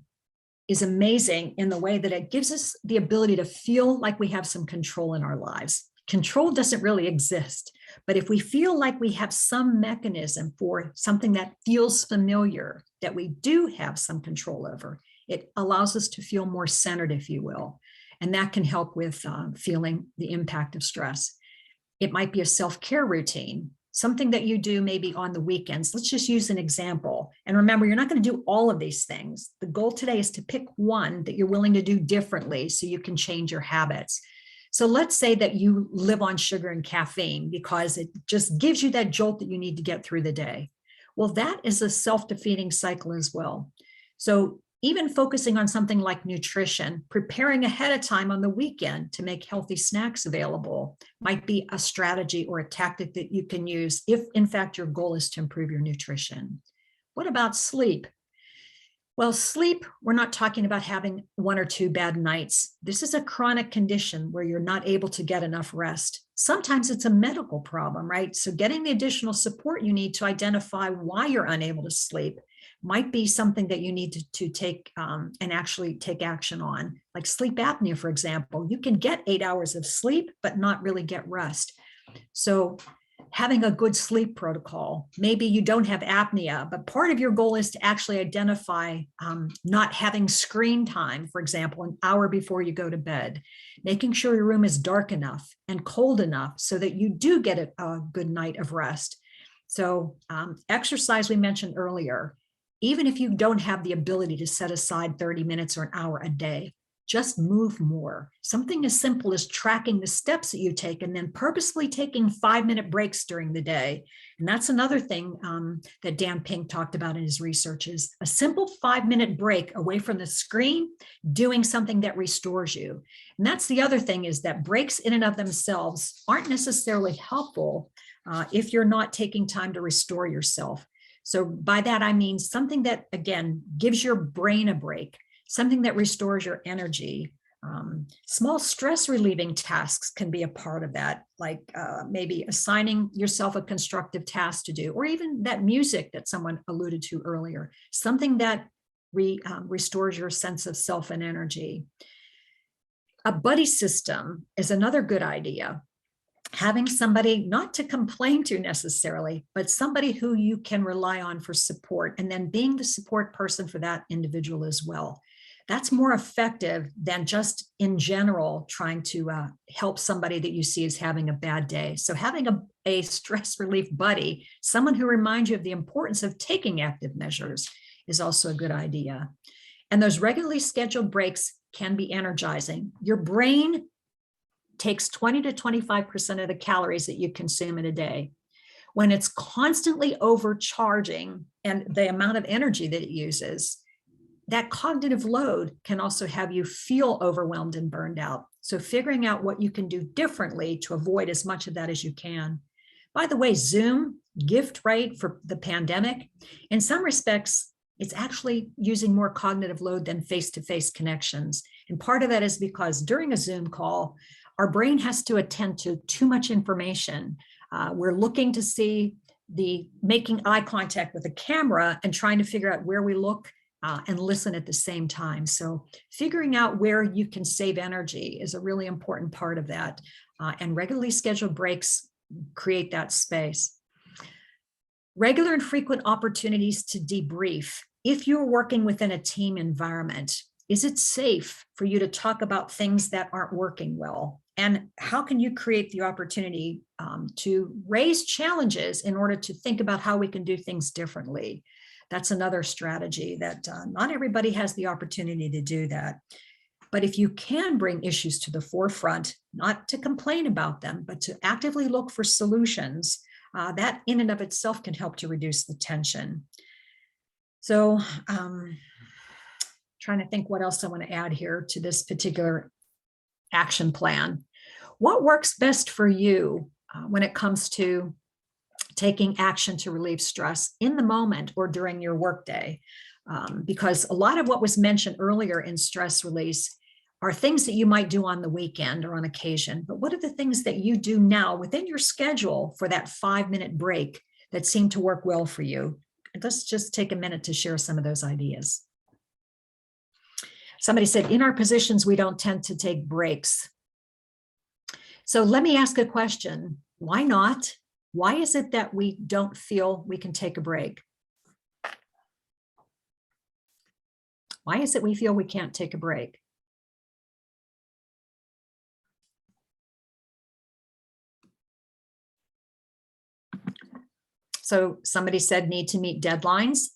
is amazing in the way that it gives us the ability to feel like we have some control in our lives. Control doesn't really exist, but if we feel like we have some mechanism for something that feels familiar, that we do have some control over, it allows us to feel more centered, if you will. And that can help with feeling the impact of stress. It might be a self-care routine, something that you do maybe on the weekends. Let's just use an example. And remember, you're not going to do all of these things. The goal today is to pick one that you're willing to do differently so you can change your habits. So let's say that you live on sugar and caffeine because it just gives you that jolt that you need to get through the day. Well, that is a self-defeating cycle as well. So even focusing on something like nutrition, preparing ahead of time on the weekend to make healthy snacks available might be a strategy or a tactic that you can use if, in fact, your goal is to improve your nutrition. What about sleep? Well, sleep, we're not talking about having 1 or 2 bad nights. This is a chronic condition where you're not able to get enough rest. Sometimes it's a medical problem, right? So getting the additional support you need to identify why you're unable to sleep might be something that you need to take and actually take action on. Like sleep apnea, for example, you can get 8 hours of sleep, but not really get rest. So having a good sleep protocol, maybe you don't have apnea, but part of your goal is to actually identify not having screen time, for example, an hour before you go to bed, making sure your room is dark enough and cold enough so that you do get a good night of rest. So exercise we mentioned earlier, even if you don't have the ability to set aside 30 minutes or an hour a day, just move more. Something as simple as tracking the steps that you take and then purposely taking 5-minute breaks during the day. And that's another thing that Dan Pink talked about in his research is a simple 5-minute break away from the screen, doing something that restores you. And that's the other thing is that breaks in and of themselves aren't necessarily helpful if you're not taking time to restore yourself. So by that, I mean something that, again, gives your brain a break, something that restores your energy. Small stress relieving tasks can be a part of that, like maybe assigning yourself a constructive task to do, or even that music that someone alluded to earlier, something that restores your sense of self and energy. A buddy system is another good idea. Having somebody not to complain to necessarily, but somebody who you can rely on for support, and then being the support person for that individual as well. That's more effective than just in general trying to help somebody that you see as having a bad day. So having a stress relief buddy, someone who reminds you of the importance of taking active measures, is also a good idea. And those regularly scheduled breaks can be energizing. Your brain takes 20 to 25% of the calories that you consume in a day. When it's constantly overcharging and the amount of energy that it uses, that cognitive load can also have you feel overwhelmed and burned out. So figuring out what you can do differently to avoid as much of that as you can. By the way, Zoom, gift, right, for the pandemic, in some respects, it's actually using more cognitive load than face-to-face connections. And part of that is because during a Zoom call, our brain has to attend to too much information. We're looking to see making eye contact with the camera and trying to figure out where we look and listen at the same time. So figuring out where you can save energy is a really important part of that. And regularly scheduled breaks create that space. Regular and frequent opportunities to debrief. If you're working within a team environment, is it safe for you to talk about things that aren't working well? And how can you create the opportunity to raise challenges in order to think about how we can do things differently? That's another strategy that not everybody has the opportunity to do that. But if you can bring issues to the forefront, not to complain about them, but to actively look for solutions, that in and of itself can help to reduce the tension. So trying to think what else I want to add here to this particular action plan. What works best for you when it comes to taking action to relieve stress in the moment or during your workday? Because a lot of what was mentioned earlier in stress release are things that you might do on the weekend or on occasion, but what are the things that you do now within your schedule for that 5-minute break that seem to work well for you? Let's just take a minute to share some of those ideas. Somebody said, in our positions, we don't tend to take breaks. So let me ask a question. Why not? Why is it that we don't feel we can take a break? Why is it we feel we can't take a break? So somebody said need to meet deadlines.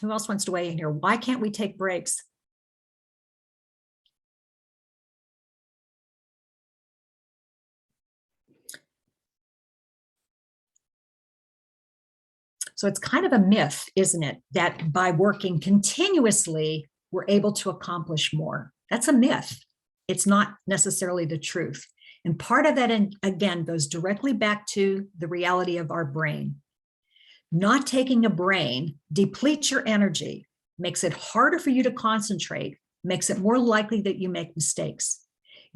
Who else wants to weigh in here? Why can't we take breaks? So it's kind of a myth, isn't it, that by working continuously, we're able to accomplish more. That's a myth. It's not necessarily the truth. And part of that, and again, goes directly back to the reality of our brain. Not taking a brain depletes your energy, makes it harder for you to concentrate, makes it more likely that you make mistakes.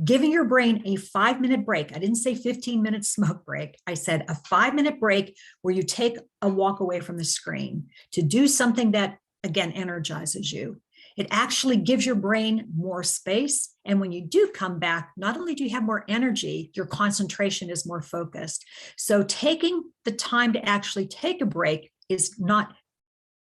Giving your brain a 5-minute break. I didn't say 15-minute smoke break. I said a 5-minute break where you take a walk away from the screen to do something that, again, energizes you. It actually gives your brain more space. And when you do come back, not only do you have more energy, your concentration is more focused. So taking the time to actually take a break is not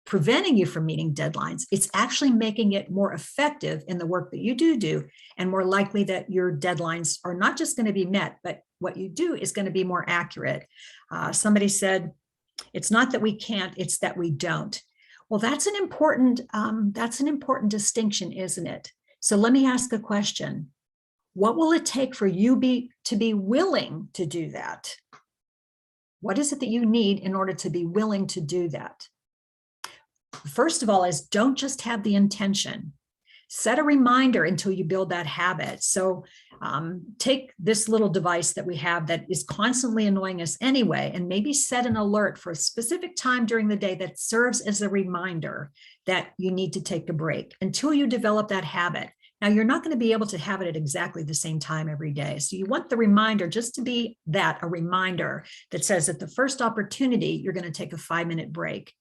preventing you from meeting deadlines. It's actually making it more effective in the work that you do, and more likely that your deadlines are not just going to be met, but what you do is going to be more accurate. Somebody said, it's not that we can't, it's that we don't. Well, that's an important distinction, isn't it? So let me ask a question. What will it take for you to be willing to do that? What is it that you need in order to be willing to do that? First of all, is don't just have the intention. Set a reminder until you build that habit. So take this little device that we have that is constantly annoying us anyway, and maybe set an alert for a specific time during the day that serves as a reminder that you need to take a break until you develop that habit. Now, you're not going to be able to have it at exactly the same time every day. So you want the reminder just to be that, a reminder that says at the first opportunity, you're going to take a 5-minute break.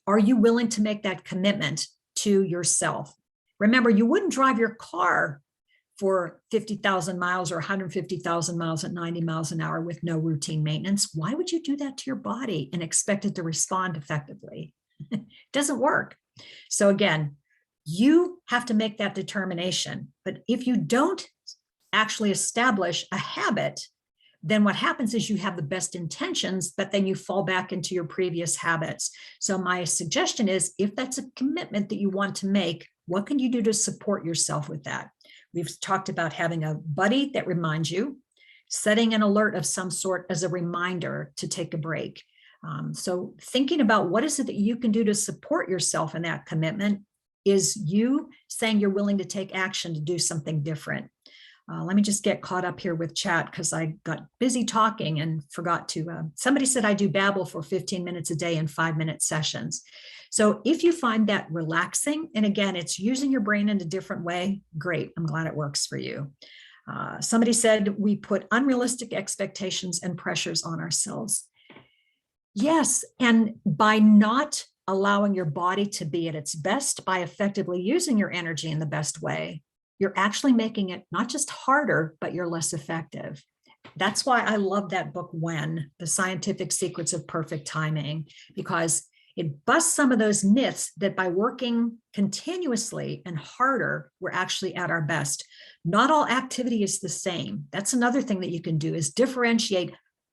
Are you willing to make that commitment to yourself? Remember, you wouldn't drive your car for 50,000 miles or 150,000 miles at 90 miles an hour with no routine maintenance. Why would you do that to your body and expect it to respond effectively? It doesn't work. So again, you have to make that determination. But if you don't actually establish a habit, then what happens is you have the best intentions, but then you fall back into your previous habits. So my suggestion is, if that's a commitment that you want to make, what can you do to support yourself with that? We've talked about having a buddy that reminds you, setting an alert of some sort as a reminder to take a break. So thinking about what is it that you can do to support yourself in that commitment is you saying you're willing to take action to do something different. Let me just get caught up here with chat because I got busy talking and forgot to, somebody said I do babble for 15 minutes a day in 5-minute sessions. So if you find that relaxing, and again, it's using your brain in a different way, great, I'm glad it works for you. Somebody said we put unrealistic expectations and pressures on ourselves. Yes, and by not allowing your body to be at its best, by effectively using your energy in the best way, you're actually making it not just harder, but you're less effective. That's why I love that book, When, The Scientific Secrets of Perfect Timing, because it busts some of those myths that by working continuously and harder, we're actually at our best. Not all activity is the same. That's another thing that you can do, is differentiate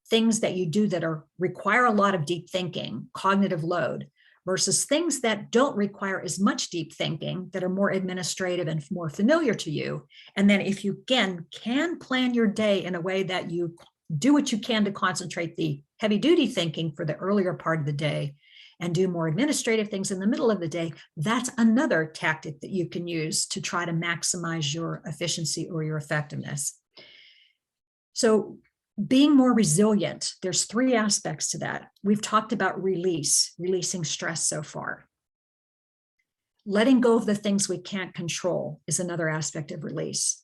things that you do that require a lot of deep thinking, cognitive load, versus things that don't require as much deep thinking, that are more administrative and more familiar to you. And then if you, again, can plan your day in a way that you do what you can to concentrate the heavy duty thinking for the earlier part of the day and do more administrative things in the middle of the day, that's another tactic that you can use to try to maximize your efficiency or your effectiveness. So being more resilient, there's 3 aspects to that. We've talked about releasing stress so far. Letting go of the things we can't control is another aspect of release.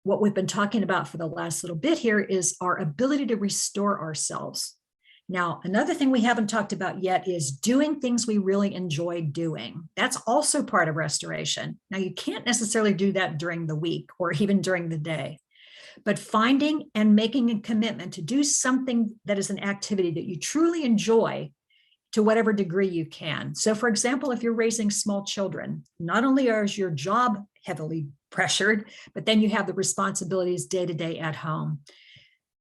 What we've been talking about for the last little bit here is our ability to restore ourselves. Now, another thing we haven't talked about yet is doing things we really enjoy doing. That's also part of restoration. Now, you can't necessarily do that during the week or even during the day, but finding and making a commitment to do something that is an activity that you truly enjoy to whatever degree you can. So for example, if you're raising small children, not only is your job heavily pressured, but then you have the responsibilities day to day at home.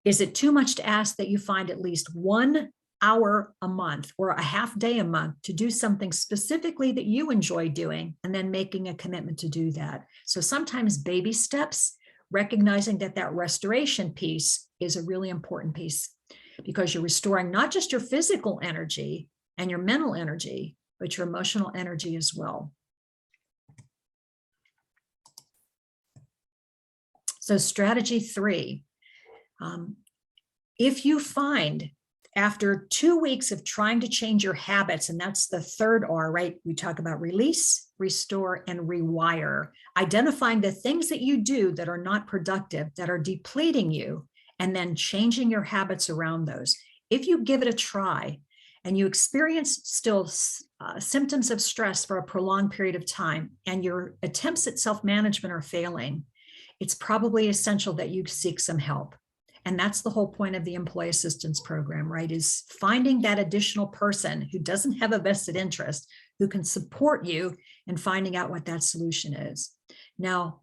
Is it too much to ask that you find at least 1 hour a month or a half day a month to do something specifically that you enjoy doing, and then making a commitment to do that? So sometimes baby steps, recognizing that that restoration piece is a really important piece, because you're restoring not just your physical energy and your mental energy, but your emotional energy as well. So strategy 3, if you find after 2 weeks of trying to change your habits, and that's the third R, right? We talk about release, restore, and rewire, identifying the things that you do that are not productive, that are depleting you, and then changing your habits around those. If you give it a try and you experience still symptoms of stress for a prolonged period of time, and your attempts at self-management are failing, it's probably essential that you seek some help. And that's the whole point of the employee assistance program, right? Is finding that additional person who doesn't have a vested interest, who can support you in finding out what that solution is. Now,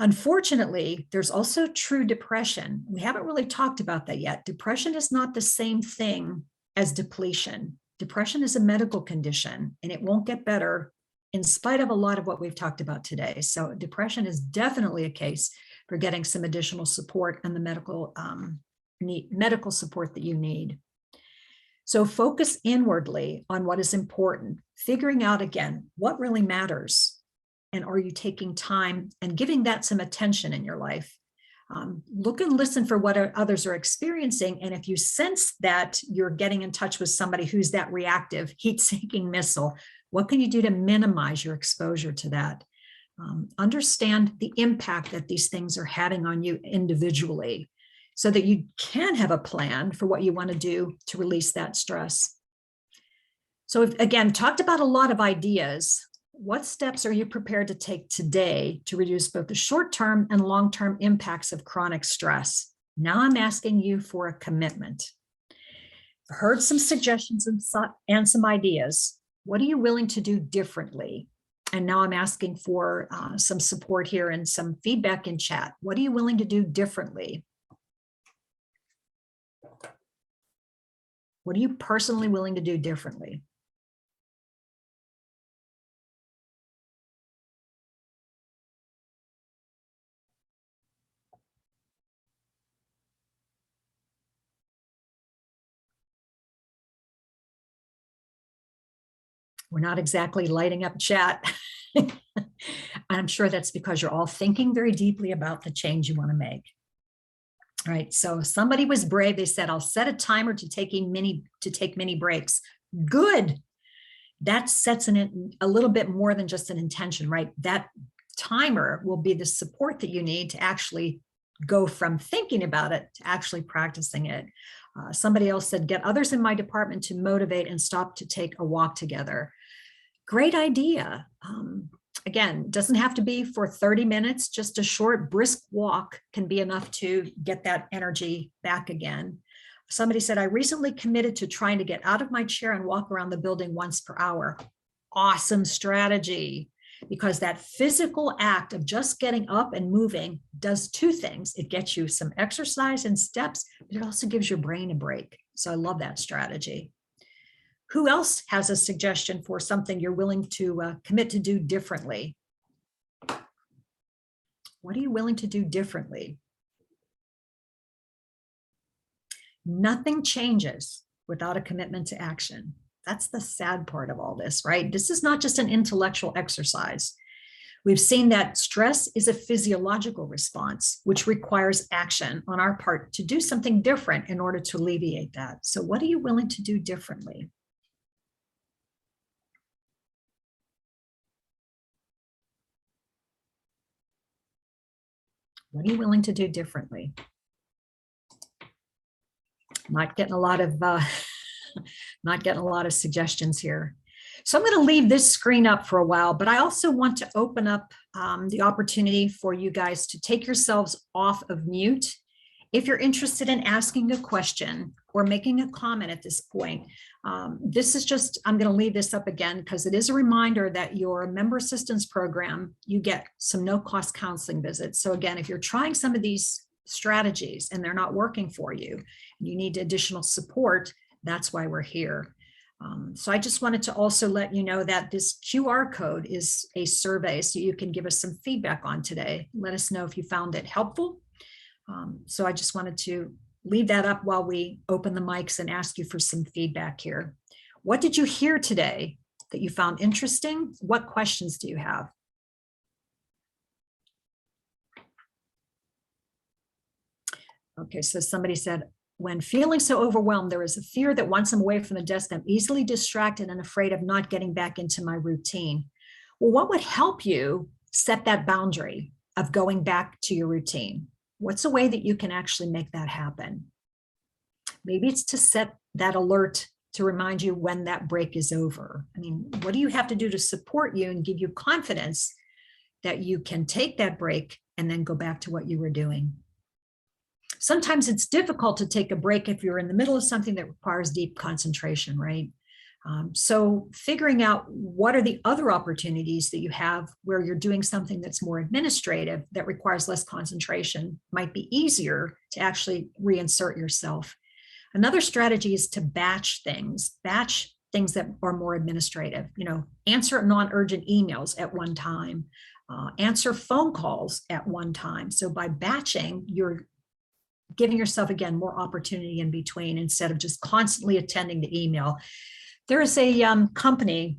unfortunately, there's also true depression. We haven't really talked about that yet. Depression is not the same thing as depletion. Depression is a medical condition, and it won't get better in spite of a lot of what we've talked about today. So depression is definitely a case for getting some additional support and the medical support that you need. So focus inwardly on what is important, figuring out again, what really matters. And are you taking time and giving that some attention in your life? Look and listen for what others are experiencing. And if you sense that you're getting in touch with somebody who's that reactive, heat-seeking missile, what can you do to minimize your exposure to that? Understand the impact that these things are having on you individually, so that you can have a plan for what you want to do to release that stress. So again, talked about a lot of ideas. What steps are you prepared to take today to reduce both the short-term and long-term impacts of chronic stress? Now I'm asking you for a commitment. I've heard some suggestions and some ideas. What are you willing to do differently? And now I'm asking for some support here and some feedback in chat. What are you willing to do differently? What are you personally willing to do differently? We're not exactly lighting up chat. I'm sure that's because you're all thinking very deeply about the change you want to make. All right, so somebody was brave. They said, I'll set a timer to take mini breaks. Good. That sets a little bit more than just an intention, right? That timer will be the support that you need to actually go from thinking about it to actually practicing it. Somebody else said, get others in my department to motivate and stop to take a walk together. Great idea. Again, doesn't have to be for 30 minutes, just a short brisk walk can be enough to get that energy back again. Somebody said, I recently committed to trying to get out of my chair and walk around the building once per hour. Awesome strategy, because that physical act of just getting up and moving does two things. It gets you some exercise and steps, but it also gives your brain a break. So I love that strategy. Who else has a suggestion for something you're willing to commit to do differently? What are you willing to do differently? Nothing changes without a commitment to action. That's the sad part of all this, right? This is not just an intellectual exercise. We've seen that stress is a physiological response, which requires action on our part to do something different in order to alleviate that. So what are you willing to do differently? What are you willing to do differently? Not getting a lot of suggestions here. So I'm going to leave this screen up for a while, but I also want to open up the opportunity for you guys to take yourselves off of mute. If you're interested in asking a question or making a comment at this point, this is just, I'm going to leave this up again because it is a reminder that your member assistance program, you get some no-cost counseling visits. So again, if you're trying some of these strategies and they're not working for you, you need additional support, that's why we're here. So I just wanted to also let you know that this QR code is a survey, so you can give us some feedback on today. Let us know if you found it helpful. So I just wanted to leave that up while we open the mics and ask you for some feedback here. What did you hear today that you found interesting? What questions do you have? Okay, so somebody said, when feeling so overwhelmed, there is a fear that once I'm away from the desk, I'm easily distracted and afraid of not getting back into my routine. Well, what would help you set that boundary of going back to your routine? What's a way that you can actually make that happen? Maybe it's to set that alert to remind you when that break is over. I mean, what do you have to do to support you and give you confidence that you can take that break and then go back to what you were doing? Sometimes it's difficult to take a break if you're in the middle of something that requires deep concentration, right? So figuring out what are the other opportunities that you have where you're doing something that's more administrative that requires less concentration might be easier to actually reinsert yourself. Another strategy is to batch things that are more administrative. You know, answer non-urgent emails at one time, answer phone calls at one time. So by batching, you're giving yourself, again, more opportunity in between instead of just constantly attending the email. There is a company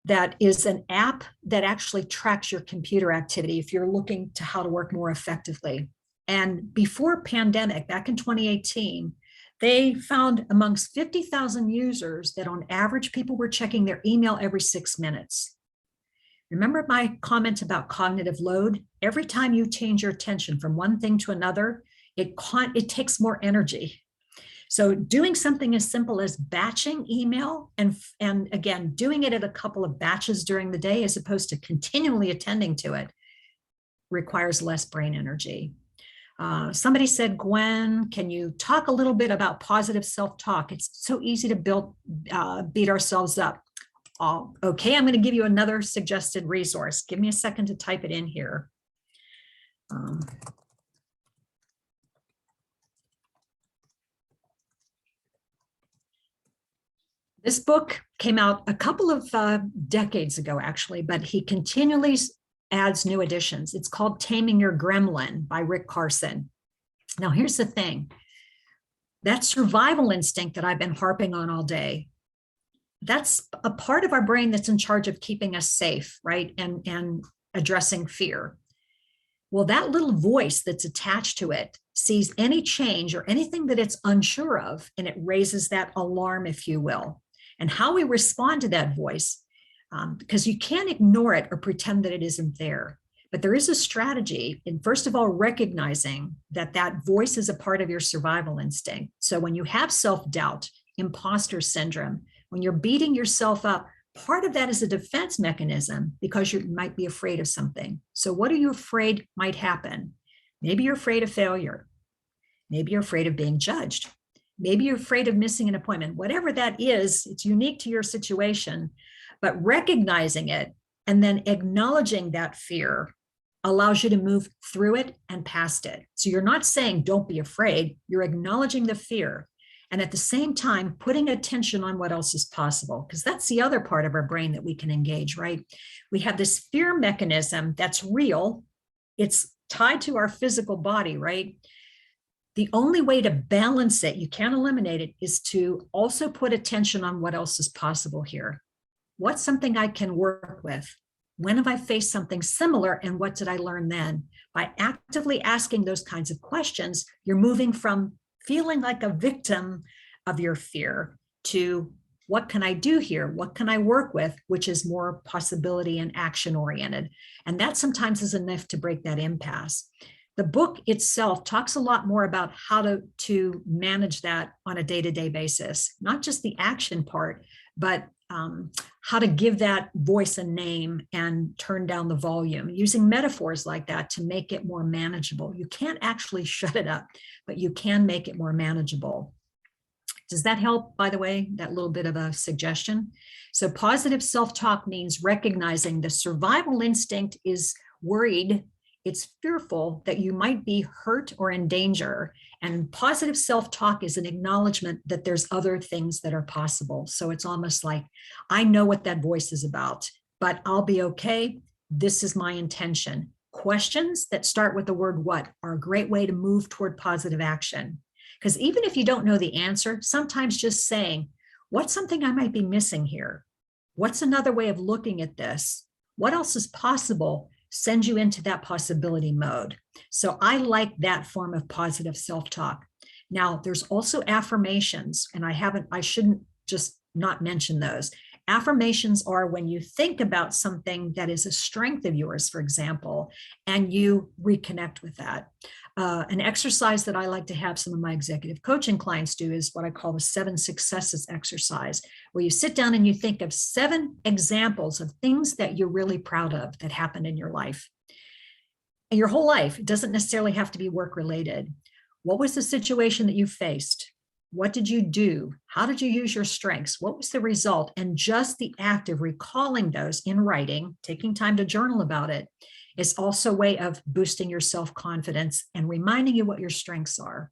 that is an app that actually tracks your computer activity if you're looking to how to work more effectively. And before pandemic, back in 2018, they found amongst 50,000 users that on average, people were checking their email every 6 minutes. Remember my comment about cognitive load? Every time you change your attention from one thing to another, it takes more energy. So doing something as simple as batching email and again, doing it at a couple of batches during the day as opposed to continually attending to it requires less brain energy. Somebody said, Gwen, can you talk a little bit about positive self-talk? It's so easy to beat ourselves up. Okay, I'm going to give you another suggested resource. Give me a second to type it in here. This book came out a couple of decades ago, actually, but he continually adds new editions. It's called Taming Your Gremlin by Carson. Now, here's the thing. That survival instinct that I've been harping on all day, that's a part of our brain that's in charge of keeping us safe, right? And addressing fear. Well, that little voice that's attached to it sees any change or anything that it's unsure of, and it raises that alarm, if you will. And how we respond to that voice, because you can't ignore it or pretend that it isn't there. But there is a strategy in, first of all, recognizing that that voice is a part of your survival instinct. So when you have self-doubt, imposter syndrome, when you're beating yourself up, part of that is a defense mechanism because you might be afraid of something. So what are you afraid might happen? Maybe you're afraid of failure. Maybe you're afraid of being judged. Maybe you're afraid of missing an appointment. Whatever that is, it's unique to your situation, but recognizing it and then acknowledging that fear allows you to move through it and past it. So you're not saying don't be afraid, you're acknowledging the fear. And at the same time, putting attention on what else is possible, because that's the other part of our brain that we can engage, right? We have this fear mechanism that's real. It's tied to our physical body, right? The only way to balance it, you can't eliminate it, is to also put attention on what else is possible here. What's something I can work with? When have I faced something similar and what did I learn then? By actively asking those kinds of questions, you're moving from feeling like a victim of your fear to what can I do here? What can I work with? Which is more possibility and action oriented. And that sometimes is enough to break that impasse. The book itself talks a lot more about how to manage that on a day-to-day basis, not just the action part, but how to give that voice a name and turn down the volume, using metaphors like that to make it more manageable. You can't actually shut it up, but you can make it more manageable. Does that help, by the way, that little bit of a suggestion? So positive self-talk means recognizing the survival instinct is worried, it's fearful that you might be hurt or in danger. And positive self-talk is an acknowledgement that there's other things that are possible. So it's almost like, I know what that voice is about, but I'll be okay. This is my intention. Questions that start with the word what are a great way to move toward positive action. Because even if you don't know the answer, sometimes just saying, what's something I might be missing here? What's another way of looking at this? What else is possible? Send you into that possibility mode. So I like that form of positive self-talk. Now, there's also affirmations, and I shouldn't just not mention those. Affirmations are when you think about something that is a strength of yours, for example, and you reconnect with that. An exercise that I like to have some of my executive coaching clients do is what I call the 7 successes exercise, where you sit down and you think of 7 examples of things that you're really proud of that happened in your life. And your whole life, it doesn't necessarily have to be work related. What was the situation that you faced? What did you do? How did you use your strengths? What was the result? And just the act of recalling those in writing, taking time to journal about it, is also a way of boosting your self-confidence and reminding you what your strengths are.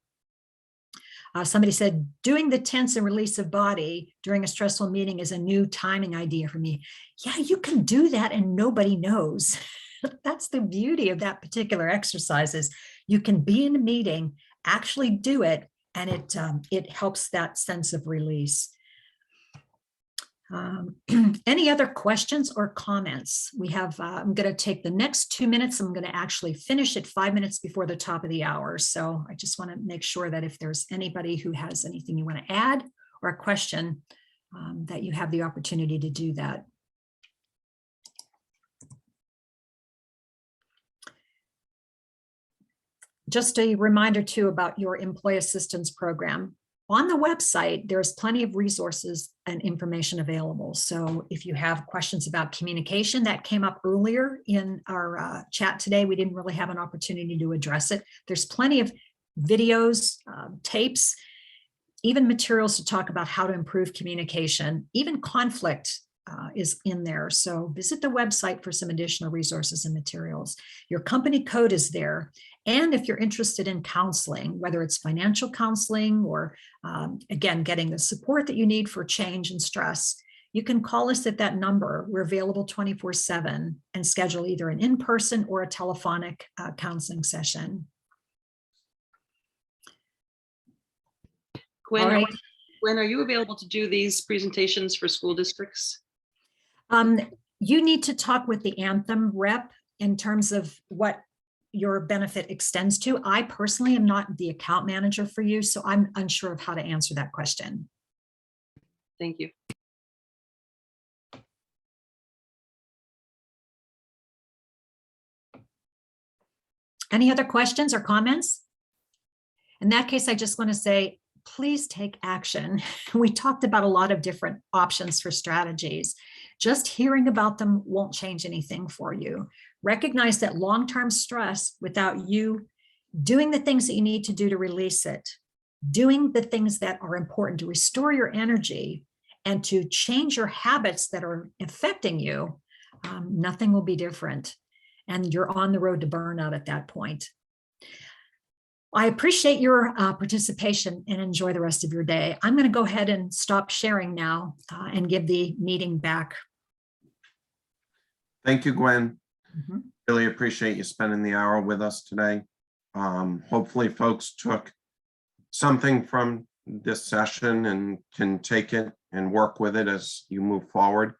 Somebody said, doing the tense and release of body during a stressful meeting is a new timing idea for me. Yeah, you can do that and nobody knows. That's the beauty of that particular exercise is you can be in a meeting, actually do it, and it helps that sense of release. Any other questions or comments? We have, I'm going to take the next 2 minutes. I'm going to actually finish it 5 minutes before the top of the hour. So I just want to make sure that if there's anybody who has anything you want to add or a question, that you have the opportunity to do that. Just a reminder too about your employee assistance program. On the website, there's plenty of resources and information available. So if you have questions about communication, that came up earlier in our chat today, we didn't really have an opportunity to address it. There's plenty of videos, tapes, even materials to talk about how to improve communication, even conflict is in there. So visit the website for some additional resources and materials. Your company code is there. And if you're interested in counseling, whether it's financial counseling or, again, getting the support that you need for change and stress, you can call us at that number. We're available 24/7 and schedule either an in-person or a telephonic counseling session. Gwen, All right. Gwen, are you available to do these presentations for school districts? You need to talk with the Anthem rep in terms of what your benefit extends to. I personally am not the account manager for you, so I'm unsure of how to answer that question. Thank you. Any other questions or comments? In that case, I just want to say, please take action. We talked about a lot of different options for strategies. Just hearing about them won't change anything for you. Recognize that long-term stress, without you doing the things that you need to do to release it, doing the things that are important to restore your energy and to change your habits that are affecting you, nothing will be different. And you're on the road to burnout at that point. I appreciate your participation and enjoy the rest of your day. I'm going to go ahead and stop sharing now and give the meeting back. Thank you, Gwen. Mm-hmm. Really appreciate you spending the hour with us today. Hopefully folks took something from this session and can take it and work with it as you move forward.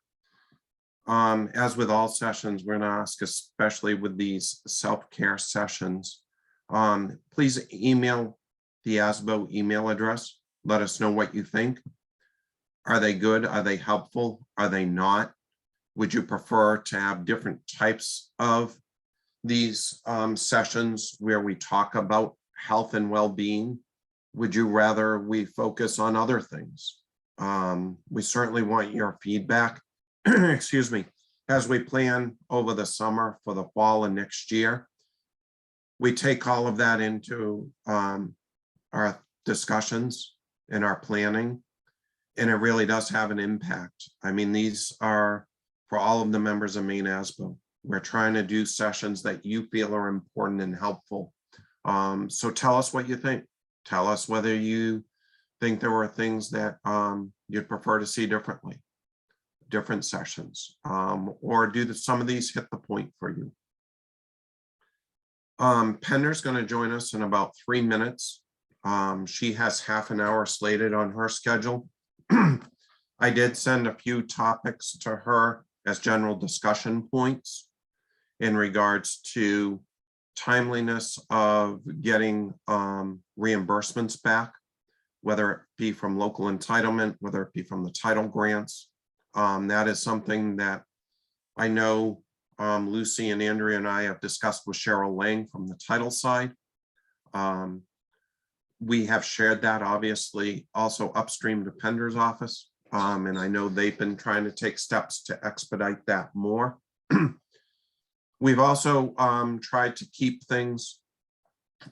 As with all sessions, we're going to ask, especially with these self-care sessions, please email the MeASBO email address. Let us know what you think. Are they good? Are they helpful? Are they not? Would you prefer to have different types of these sessions where we talk about health and well-being? Would you rather we focus on other things? We certainly want your feedback, excuse me, as we plan over the summer for the fall and next year. We take all of that into our discussions and our planning, and it really does have an impact. I mean, these are for all of the members of MeASBO. We're trying to do sessions that you feel are important and helpful. So tell us what you think. Tell us whether you think there were things that you'd prefer to see differently, different sessions, or do some of these hit the point for you? Pender's going to join us in about 3 minutes. She has half an hour slated on her schedule. I did send a few topics to her as general discussion points in regards to timeliness of getting reimbursements back, whether it be from local entitlement, whether it be from the title grants. That is something that I know Lucy and Andrea and I have discussed with Cheryl Lang from the title side. We have shared that obviously also upstream to Pender's office. And I know they've been trying to take steps to expedite that more. We've also tried to keep things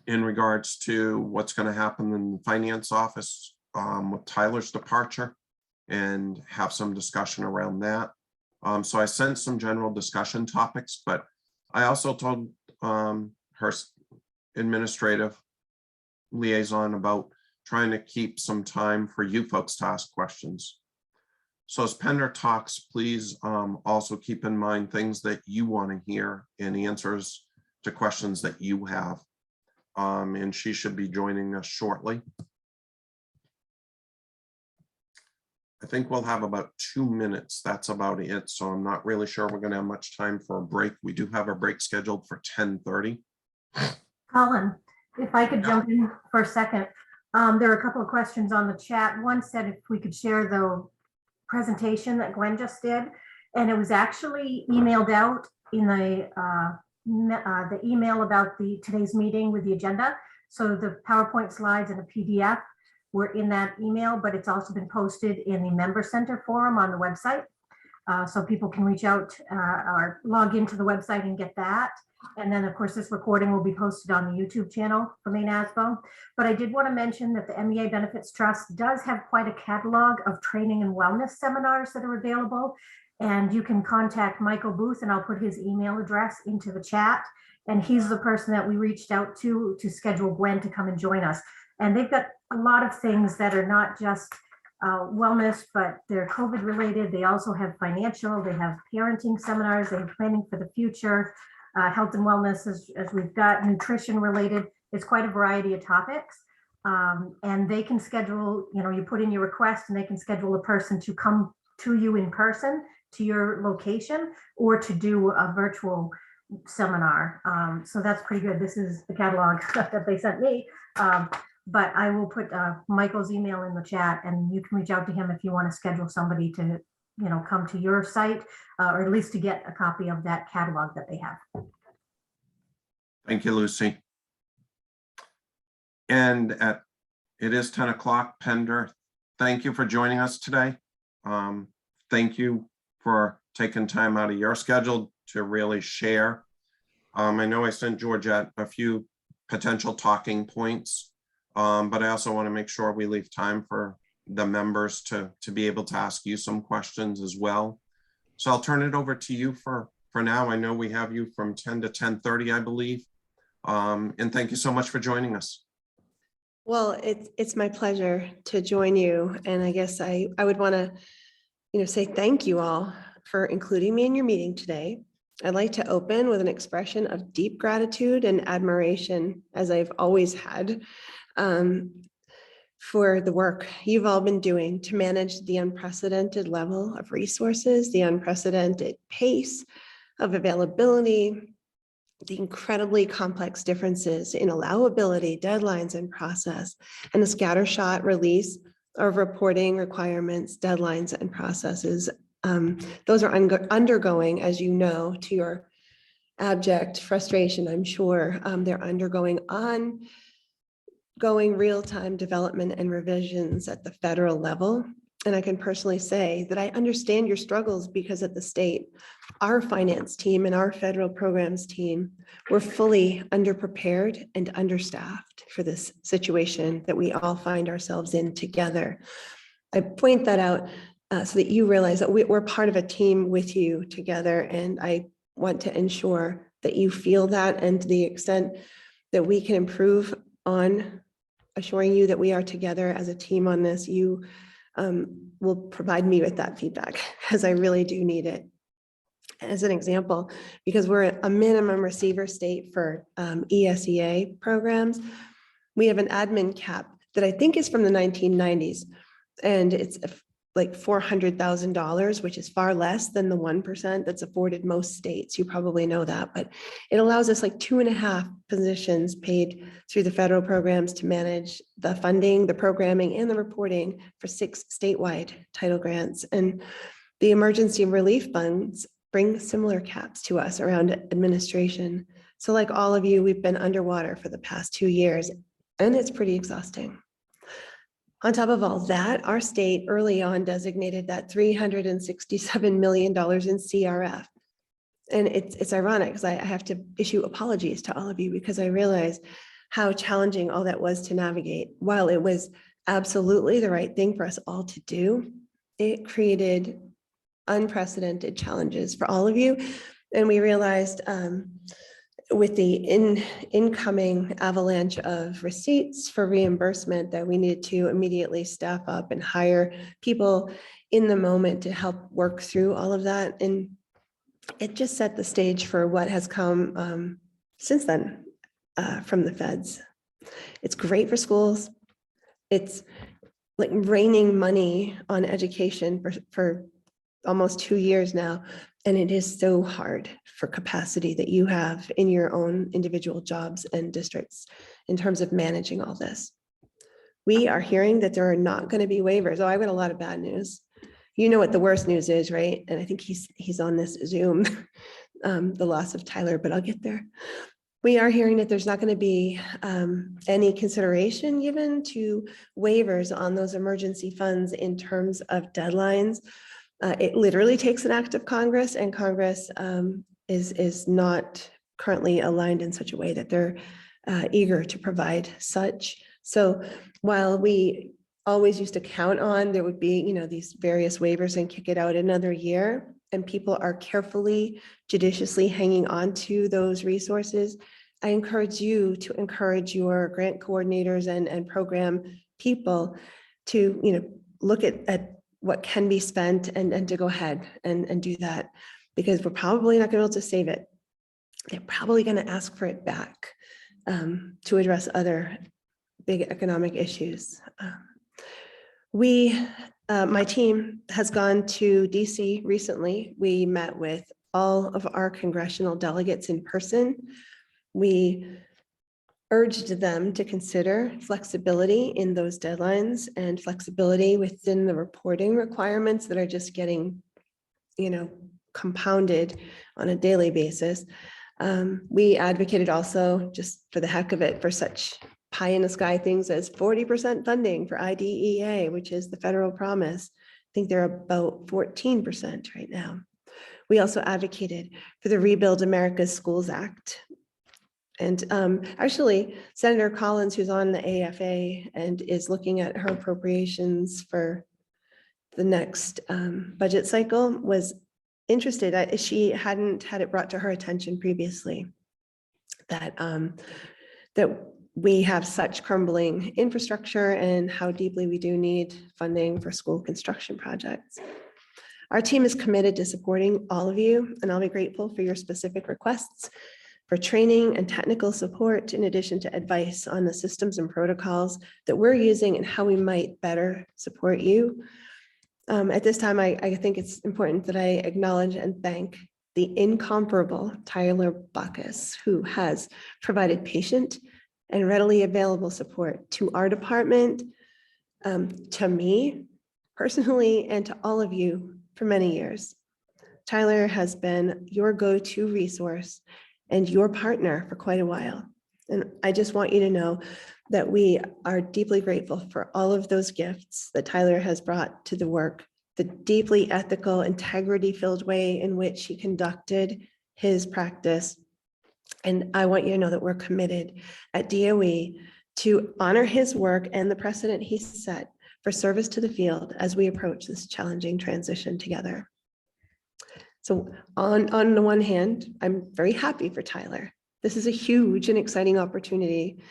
in regards to what's going to happen in the finance office with Tyler's departure and have some discussion around that. So I sent some general discussion topics, but I also told her administrative liaison about trying to keep some time for you folks to ask questions. So as Pender talks, please also keep in mind things that you want to hear and answers to questions that you have. And she should be joining us shortly. I think we'll have about 2 minutes. That's about it. So I'm not really sure we're going to have much time for a break. We do have a break scheduled for 10:30. Colin, if I could jump in for a second. There are a couple of questions on the chat. One said if we could share the presentation that Gwen just did, and it was actually emailed out in the email about today's meeting with the agenda. So the PowerPoint slides and the PDF were in that email, but it's also been posted in the Member Center forum on the website. So people can reach out or log into the website and get that. And then of course, this recording will be posted on the YouTube channel for MeASBO. But I did want to mention that the MEA Benefits Trust does have quite a catalog of training and wellness seminars that are available. And you can contact Michael Booth, and I'll put his email address into the chat. And he's the person that we reached out to schedule Gwen to come and join us. And they've got a lot of things that are not just wellness, but they're COVID related. They also have financial, they have parenting seminars, they have planning for the future, health and wellness as we've got, nutrition related. It's quite a variety of topics. And they can schedule, you put in your request and they can schedule a person to come to you in person to your location or to do a virtual seminar. So that's pretty good. This is the catalog that they sent me. But I will put Michael's email in the chat, and you can reach out to him if you want to schedule somebody to, come to your site or at least to get a copy of that catalog that they have. Thank you, Lucy. And it is 10 o'clock, Pender. Thank you for joining us today. Thank you for taking time out of your schedule to really share. I know I sent Georgette a few potential talking points, but I also want to make sure we leave time for the members to be able to ask you some questions as well. So I'll turn it over to you for now. I know we have you from 10 to 10:30, I believe. And thank you so much for joining us. Well, it's my pleasure to join you. And I guess I would want to, say thank you all for including me in your meeting today. I'd like to open with an expression of deep gratitude and admiration, as I've always had, for the work you've all been doing to manage the unprecedented level of resources, the unprecedented pace of availability, the incredibly complex differences in allowability, deadlines, and process, and the scattershot release of reporting requirements, deadlines, and processes. Those are undergoing, as you know, to your abject frustration, I'm sure. They're undergoing ongoing real-time development and revisions at the federal level. And I can personally say that I understand your struggles because at the state, our finance team and our federal programs team were fully underprepared and understaffed for this situation that we all find ourselves in together. I point that out so that you realize that we're part of a team with you together. And I want to ensure that you feel that, and to the extent that we can improve on assuring you that we are together as a team on this, you will provide me with that feedback, because I really do need it. As an example, because we're a minimum receiver state for ESEA programs, we have an admin cap that I think is from the 1990s, and it's like $400,000, which is far less than the 1% that's afforded most states. You probably know that, but it allows us like 2.5 positions paid through the federal programs to manage the funding, the programming, and the reporting for 6 statewide title grants. And the emergency relief funds bring similar caps to us around administration. So like all of you, we've been underwater for the past 2 years, and it's pretty exhausting. On top of all that, our state early on designated that $367 million in CRF. And it's ironic because I have to issue apologies to all of you, because I realize how challenging all that was to navigate. While it was absolutely the right thing for us all to do, it created unprecedented challenges for all of you. And we realized with the incoming avalanche of receipts for reimbursement that we needed to immediately staff up and hire people in the moment to help work through all of that. And it just set the stage for what has come since then from the feds. It's great for schools. It's like raining money on education for almost 2 years now. And it is so hard for capacity that you have in your own individual jobs and districts in terms of managing all this. We are hearing that there are not going to be waivers. Oh, I've got a lot of bad news. You know what the worst news is, right? And I think he's on this Zoom, the loss of Tyler, but I'll get there. We are hearing that there's not going to be any consideration given to waivers on those emergency funds in terms of deadlines. It literally takes an act of Congress, and Congress is not currently aligned in such a way that they're eager to provide such. So while we always used to count on there would be, these various waivers and kick it out another year, and people are carefully, judiciously hanging on to those resources, I encourage you to encourage your grant coordinators and program people to, look at what can be spent and to go ahead and do that, because we're probably not going to be able to save it. They're probably going to ask for it back to address other big economic issues. My team has gone to DC recently. We met with all of our congressional delegates in person. We urged them to consider flexibility in those deadlines and flexibility within the reporting requirements that are just getting, compounded on a daily basis. We advocated also, just for the heck of it, for such pie in the sky things as 40% funding for IDEA, which is the federal promise. I think they're about 14% right now. We also advocated for the Rebuild America's Schools Act. And actually, Senator Collins, who's on the AFA and is looking at her appropriations for the next budget cycle, was interested. She hadn't had it brought to her attention previously that we have such crumbling infrastructure and how deeply we do need funding for school construction projects. Our team is committed to supporting all of you, and I'll be grateful for your specific requests for training and technical support, in addition to advice on the systems and protocols that we're using and how we might better support you. At this time, I think it's important that I acknowledge and thank the incomparable Tyler Bacchus, who has provided patient and readily available support to our department, to me personally, and to all of you for many years. Tyler has been your go-to resource and your partner for quite a while. And I just want you to know that we are deeply grateful for all of those gifts that Tyler has brought to the work, the deeply ethical, integrity-filled way in which he conducted his practice. And I want you to know that we're committed at DOE to honor his work and the precedent he set for service to the field as we approach this challenging transition together. So on the one hand, I'm very happy for Tyler. This is a huge and exciting opportunity,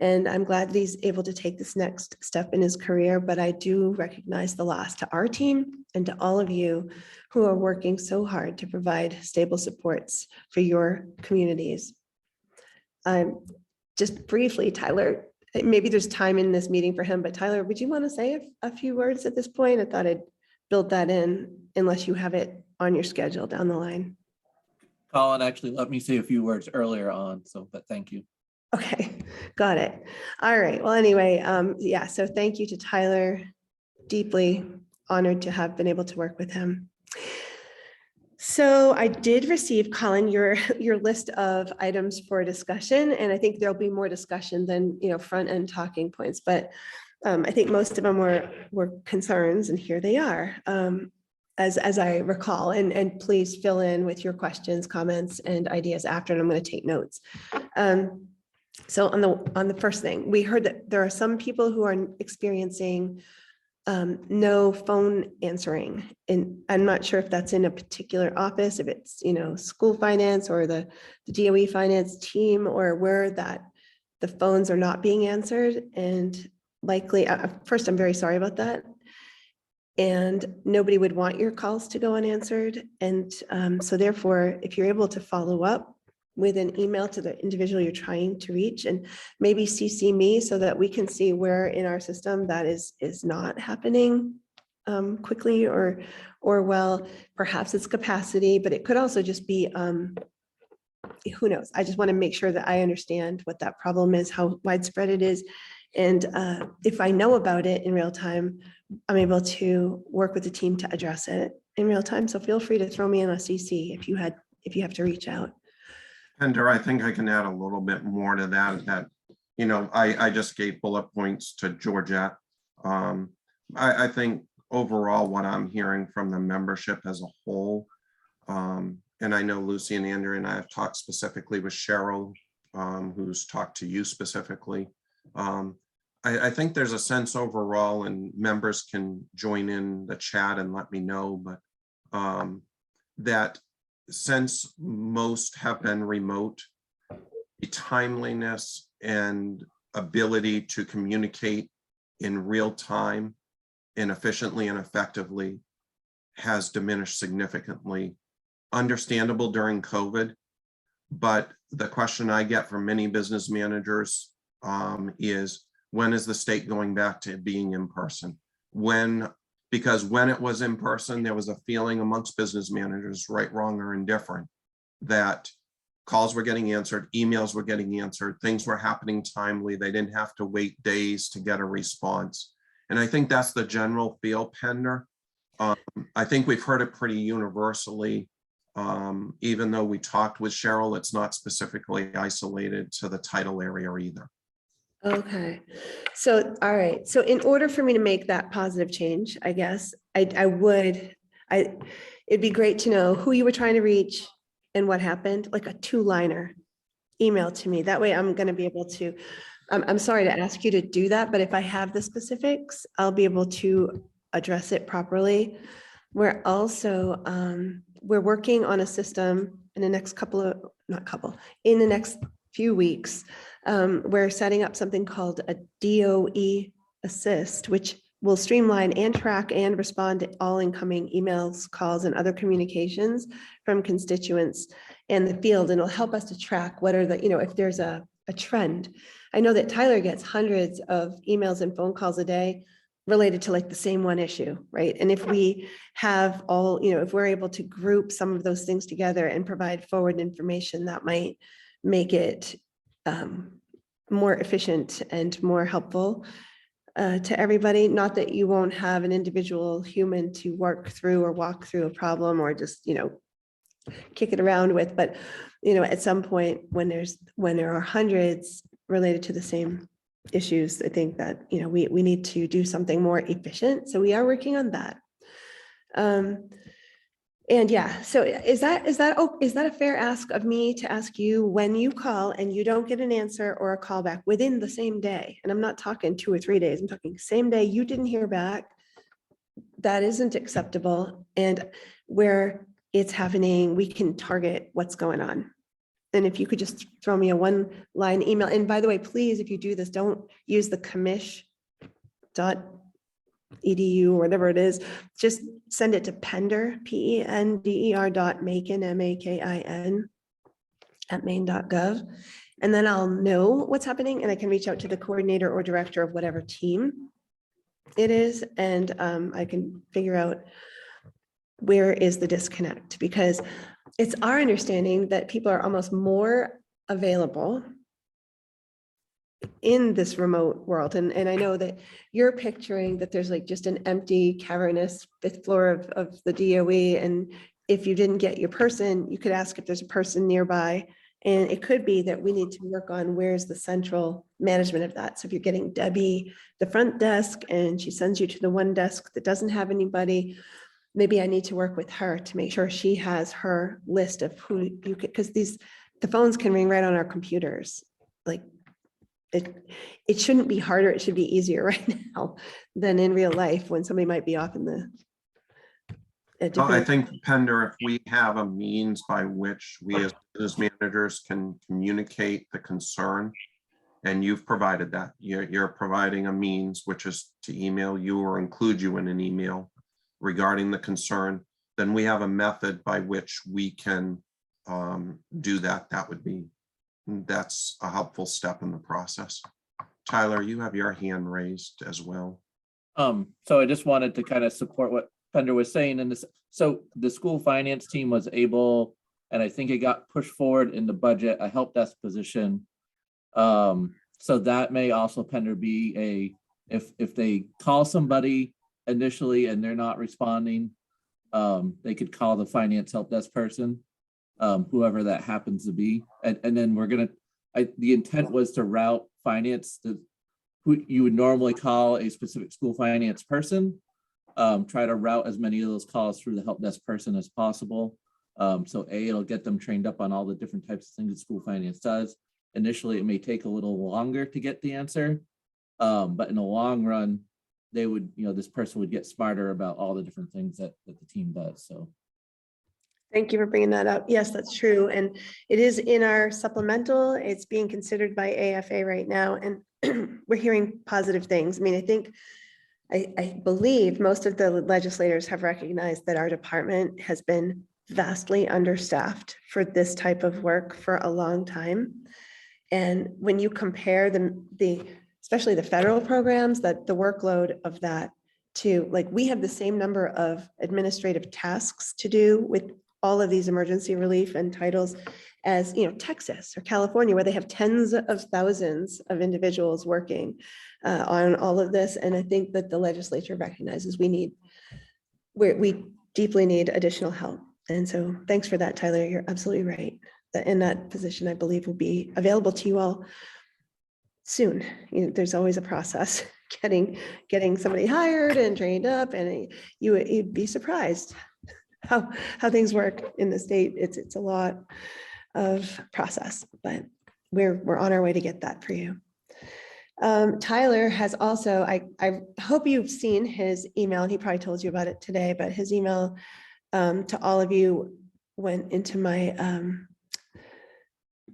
and I'm glad that he's able to take this next step in his career, but I do recognize the loss to our team and to all of you who are working so hard to provide stable supports for your communities. Just briefly, Tyler, maybe there's time in this meeting for him, but Tyler, would you want to say a few words at this point? I thought I'd build that in unless you have it on your schedule down the line. Colin actually let me say a few words earlier on, so, but thank you. Okay, got it. All right. Well, anyway, yeah, so thank you to Tyler. Deeply honored to have been able to work with him. So I did receive, Colin, your list of items for discussion, and I think there'll be more discussion than, front end talking points, but I think most of them were concerns, and here they are. As I recall, and please fill in with your questions, comments, and ideas after, and I'm going to take notes. So on the first thing, we heard that there are some people who are experiencing no phone answering, and I'm not sure if that's in a particular office, if it's school finance or the DOE finance team, or where that the phones are not being answered, and likely first, I'm very sorry about that. And nobody would want your calls to go unanswered. And so therefore, if you're able to follow up with an email to the individual you're trying to reach, and maybe CC me so that we can see where in our system that is not happening quickly, or well, perhaps it's capacity, but it could also just be, who knows? I just want to make sure that I understand what that problem is, how widespread it is. And if I know about it in real time, I'm able to work with the team to address it in real time. So feel free to throw me in a CC if you have to reach out. Pender, I think I can add a little bit more to that, I just gave bullet points to Georgette. I think overall what I'm hearing from the membership as a whole, and I know Lucy and Andrew and I have talked specifically with Cheryl, who's talked to you specifically. I think there's a sense overall, and members can join in the chat and let me know, but that since most have been remote, the timeliness and ability to communicate in real time and efficiently and effectively has diminished significantly. Understandable during COVID, but the question I get from many business managers is, when is the state going back to being in person? Because when it was in person, there was a feeling amongst business managers, right, wrong, or indifferent, that calls were getting answered, emails were getting answered, things were happening timely. They didn't have to wait days to get a response. And I think that's the general feel, Pender. I think we've heard it pretty universally. Even though we talked with Cheryl, it's not specifically isolated to the title area either. Okay, so, all right. So in order for me to make that positive change, I guess, it'd be great to know who you were trying to reach and what happened, like a 2-liner email to me. That way I'm going to be able to, I'm sorry to ask you to do that, but if I have the specifics, I'll be able to address it properly. We're also, we're working on a system in the next in the next few weeks. We're setting up something called a DOE Assist, which will streamline and track and respond to all incoming emails, calls, and other communications from constituents in the field. And it'll help us to track what are the, if there's a trend. I know that Tyler gets hundreds of emails and phone calls a day related to like the same one issue, right? And if we have all, if we're able to group some of those things together and provide forward information, that might make it more efficient and more helpful. to everybody. Not that you won't have an individual human to work through or walk through a problem or just, kick it around with, but, at some point when there are hundreds related to the same issues, I think that, we need to do something more efficient. So we are working on that. And yeah, so is that a fair ask of me to ask you when you call and you don't get an answer or a call back within the same day? And I'm not talking 2 or 3 days, I'm talking same day, you didn't hear back. That isn't acceptable. And where it's happening, we can target what's going on. And if you could just throw me a 1-line email. And by the way, please, if you do this, don't use the commish.edu or whatever it is. Just send it to Pender, PENDER.Makin, MAKIN @maine.gov. And then I'll know what's happening and I can reach out to the coordinator or director of whatever team it is. And I can figure out where is the disconnect, because it's our understanding that people are almost more available in this remote world. And I know that you're picturing that there's like just an empty cavernous 5th floor of the DOE. And if you didn't get your person, you could ask if there's a person nearby. And it could be that we need to work on where's the central management of that. So if you're getting Debbie the front desk and she sends you to the one desk that doesn't have anybody, maybe I need to work with her to make sure she has her list of who you could, because the phones can ring right on our computers. Like it shouldn't be harder. It should be easier right now than in real life when somebody might be off in the. I think, Pender, if we have a means by which we as business managers can communicate the concern, and you've provided that, you're providing a means, which is to email you or include you in an email regarding the concern, then we have a method by which we can do that. That's a helpful step in the process. Tyler, you have your hand raised as well. So I just wanted to kind of support what Pender was saying in this. So the school finance team was able, and I think it got pushed forward in the budget, a help desk position. So that may also, Pender, be if they call somebody initially and they're not responding, they could call the finance help desk person, whoever that happens to be. And then the intent was to route finance who you would normally call a specific school finance person, try to route as many of those calls through the help desk person as possible. So it'll get them trained up on all the different types of things that school finance does. Initially, it may take a little longer to get the answer, but in the long run, they would, this person would get smarter about all the different things that the team does. So. Thank you for bringing that up. Yes, that's true. And it is in our supplemental. It's being considered by AFA right now. And we're hearing positive things. I mean, I believe most of the legislators have recognized that our department has been vastly understaffed for this type of work for a long time. And when you compare especially the federal programs, that the workload of that to, like, we have the same number of administrative tasks to do with all of these emergency relief and titles as, Texas or California, where they have tens of thousands of individuals working on all of this. And I think that the legislature recognizes we deeply need additional help. And so thanks for that, Tyler. You're absolutely right. That position, I believe, will be available to you all soon. There's always a process getting somebody hired and trained up, and you'd be surprised how things work in the state. It's a lot of process, but we're on our way to get that for you. Tyler has also, I hope you've seen his email, and he probably told you about it today, but his email to all of you went into my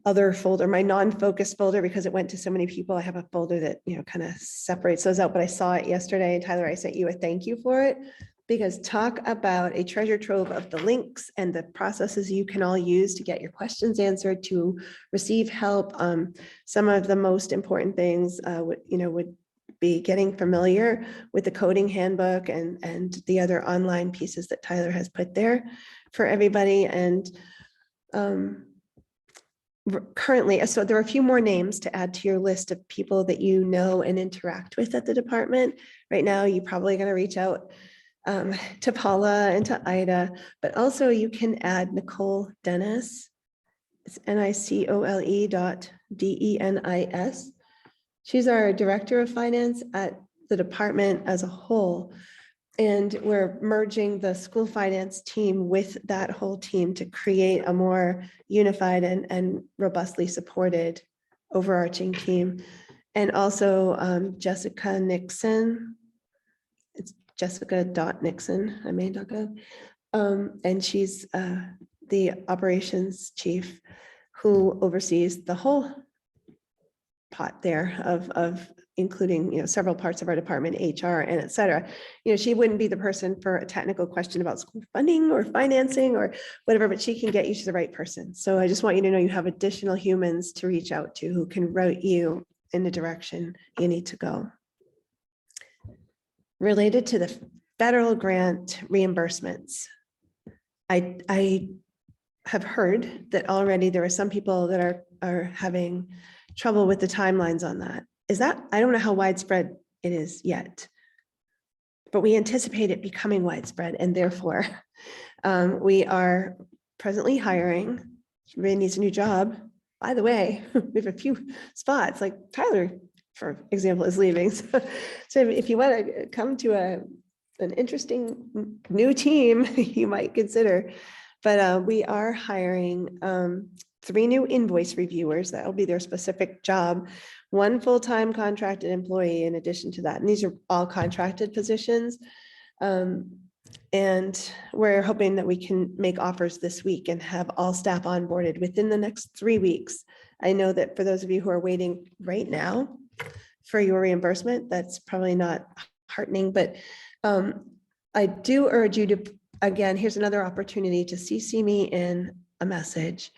other folder, my non-focused folder, because it went to so many people. I have a folder that, kind of separates those out, but I saw it yesterday. Tyler, I sent you a thank you for it, because talk about a treasure trove of the links and the processes you can all use to get your questions answered, to receive help. Some of the most important things would be getting familiar with the coding handbook and the other online pieces that Tyler has put there for everybody. And currently, so there are a few more names to add to your list of people that you know and interact with at the department. Right now, you're probably going to reach out to Paula and to Ida, but also you can add Nicole Dennis. It's NICOLE.DENIS. She's our director of finance at the department as a whole. And we're merging the school finance team with that whole team to create a more unified and robustly supported overarching team. And also Jessica Nixon. It's Jessica.Nixon, IMaine.gov. And she's the operations chief who oversees the whole pot there of including, several parts of our department, HR and et cetera. She wouldn't be the person for a technical question about school funding or financing or whatever, but she can get you to the right person. So I just want you to know you have additional humans to reach out to who can route you in the direction you need to go. Related to the federal grant reimbursements, I have heard that already there are some people that are having trouble with the timelines on that. I don't know how widespread it is yet, but we anticipate it becoming widespread, and therefore we are presently hiring. Everybody needs a new job. By the way, we have a few spots, like Tyler, for example, is leaving. So if you want to come to an interesting new team, you might consider. But we are hiring 3 new invoice reviewers. That will be their specific job. 1 full-time contracted employee in addition to that. And these are all contracted positions. And we're hoping that we can make offers this week and have all staff onboarded within the next 3 weeks. I know that for those of you who are waiting right now for your reimbursement, that's probably not heartening, but I do urge you to, again, here's another opportunity to CC me in a message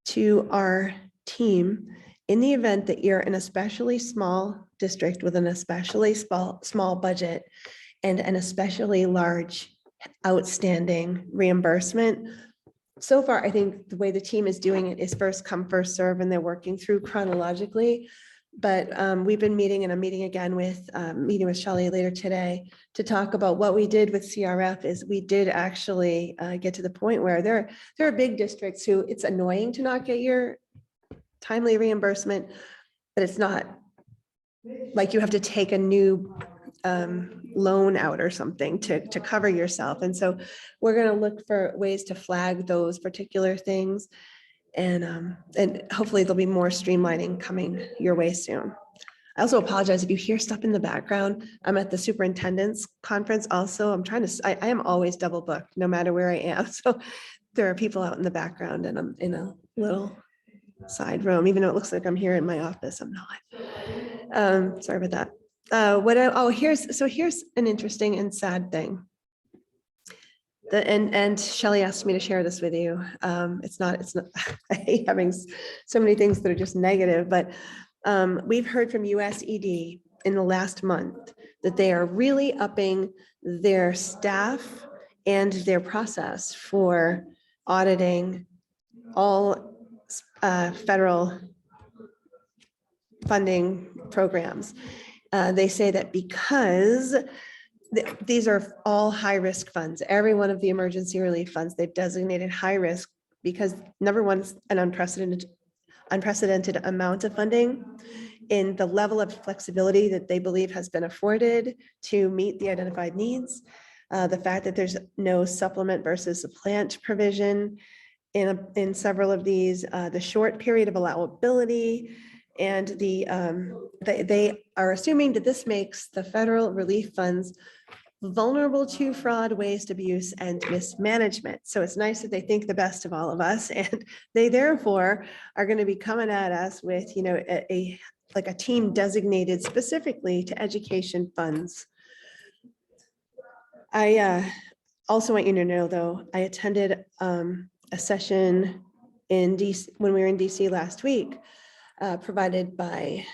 to our team in the event that you're an especially small district with an especially small budget and an especially large outstanding reimbursement. So far, I think the way the team is doing it is first come, first serve, and they're working through chronologically. But we've been meeting, and I'm meeting again with Shelley later today to talk about what we did with CRF. Is we did actually get to the point where there are big districts who it's annoying to not get your timely reimbursement, but it's not like you have to take a new loan out or something to cover yourself. And so we're going to look for ways to flag those particular things. And hopefully there'll be more streamlining coming your way soon. I also apologize if you hear stuff in the background. I'm at the superintendent's conference also. I am always double booked no matter where I am. So there are people out in the background and I'm in a little side room, even though it looks like I'm here in my office, I'm not. Sorry about that. Here's an interesting and sad thing. And Shelley asked me to share this with you. It's not, I hate having so many things that are just negative, but we've heard from USED in the last month that they are really upping their staff and their process for auditing all federal funding programs. They say that because these are all high-risk funds. Every one of the emergency relief funds, they've designated high risk because number one, it's an unprecedented amount of funding in the level of flexibility that they believe has been afforded to meet the identified needs. The fact that there's no supplement versus supplant provision in several of these, the short period of allowability, and they are assuming that this makes the federal relief funds vulnerable to fraud, waste, abuse, and mismanagement. So it's nice that they think the best of all of us, and they therefore are going to be coming at us with, a team designated specifically to education funds. I also want you to know, though, I attended a session in DC when we were in DC last week, provided by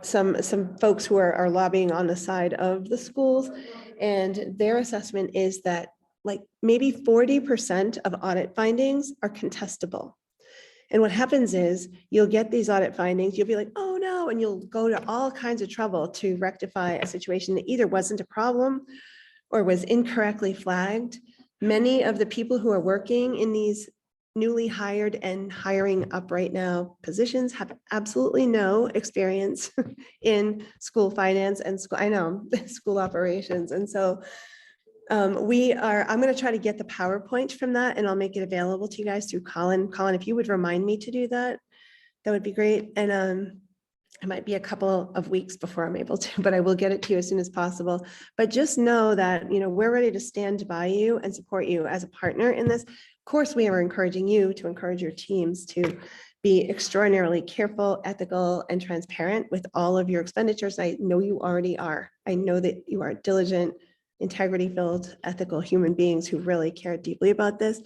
some folks who are lobbying on the side of the schools, and their assessment is that like maybe 40% of audit findings are contestable. And what happens is you'll get these audit findings, you'll be like, oh no, and you'll go to all kinds of trouble to rectify a situation that either wasn't a problem or was incorrectly flagged. Many of the people who are working in these newly hired and hiring up right now positions have absolutely no experience in school finance and school, I know, school operations. And so I'm going to try to get the PowerPoint from that, and I'll make it available to you guys through Colin. Colin, if you would remind me to do that, that would be great. And it might be a couple of weeks before I'm able to, but I will get it to you as soon as possible. But just know that, we're ready to stand by you and support you as a partner in this. Of course, we are encouraging you to encourage your teams to be extraordinarily careful, ethical, and transparent with all of your expenditures. I know you already are. I know that you are diligent, integrity-filled, ethical human beings who really care deeply about this.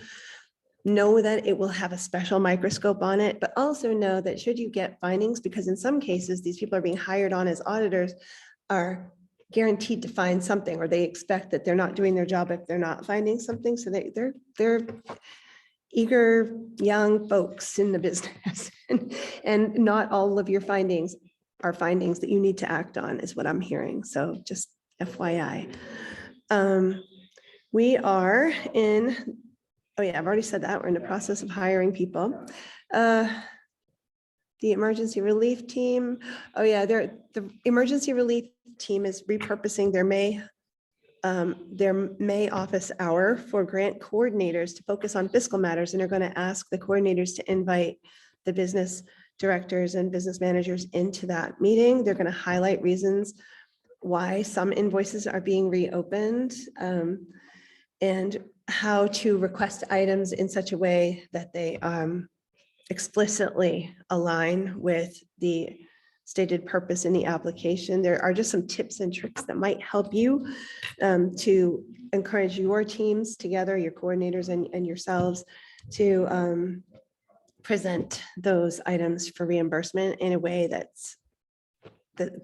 Know that it will have a special microscope on it, but also know that should you get findings, because in some cases, these people are being hired on as auditors, are guaranteed to find something, or they expect that they're not doing their job if they're not finding something. So they're eager young folks in the business, and not all of your findings are findings that you need to act on, is what I'm hearing. So just FYI. We are in, oh yeah, I've already said that. We're in the process of hiring people. The emergency relief team, oh yeah, the emergency relief team is repurposing their May office hour for grant coordinators to focus on fiscal matters, and they're going to ask the coordinators to invite the business directors and business managers into that meeting. They're going to highlight reasons why some invoices are being reopened, and how to request items in such a way that they explicitly align with the stated purpose in the application. There are just some tips and tricks that might help you to encourage your teams together, your coordinators and yourselves, to present those items for reimbursement in a way that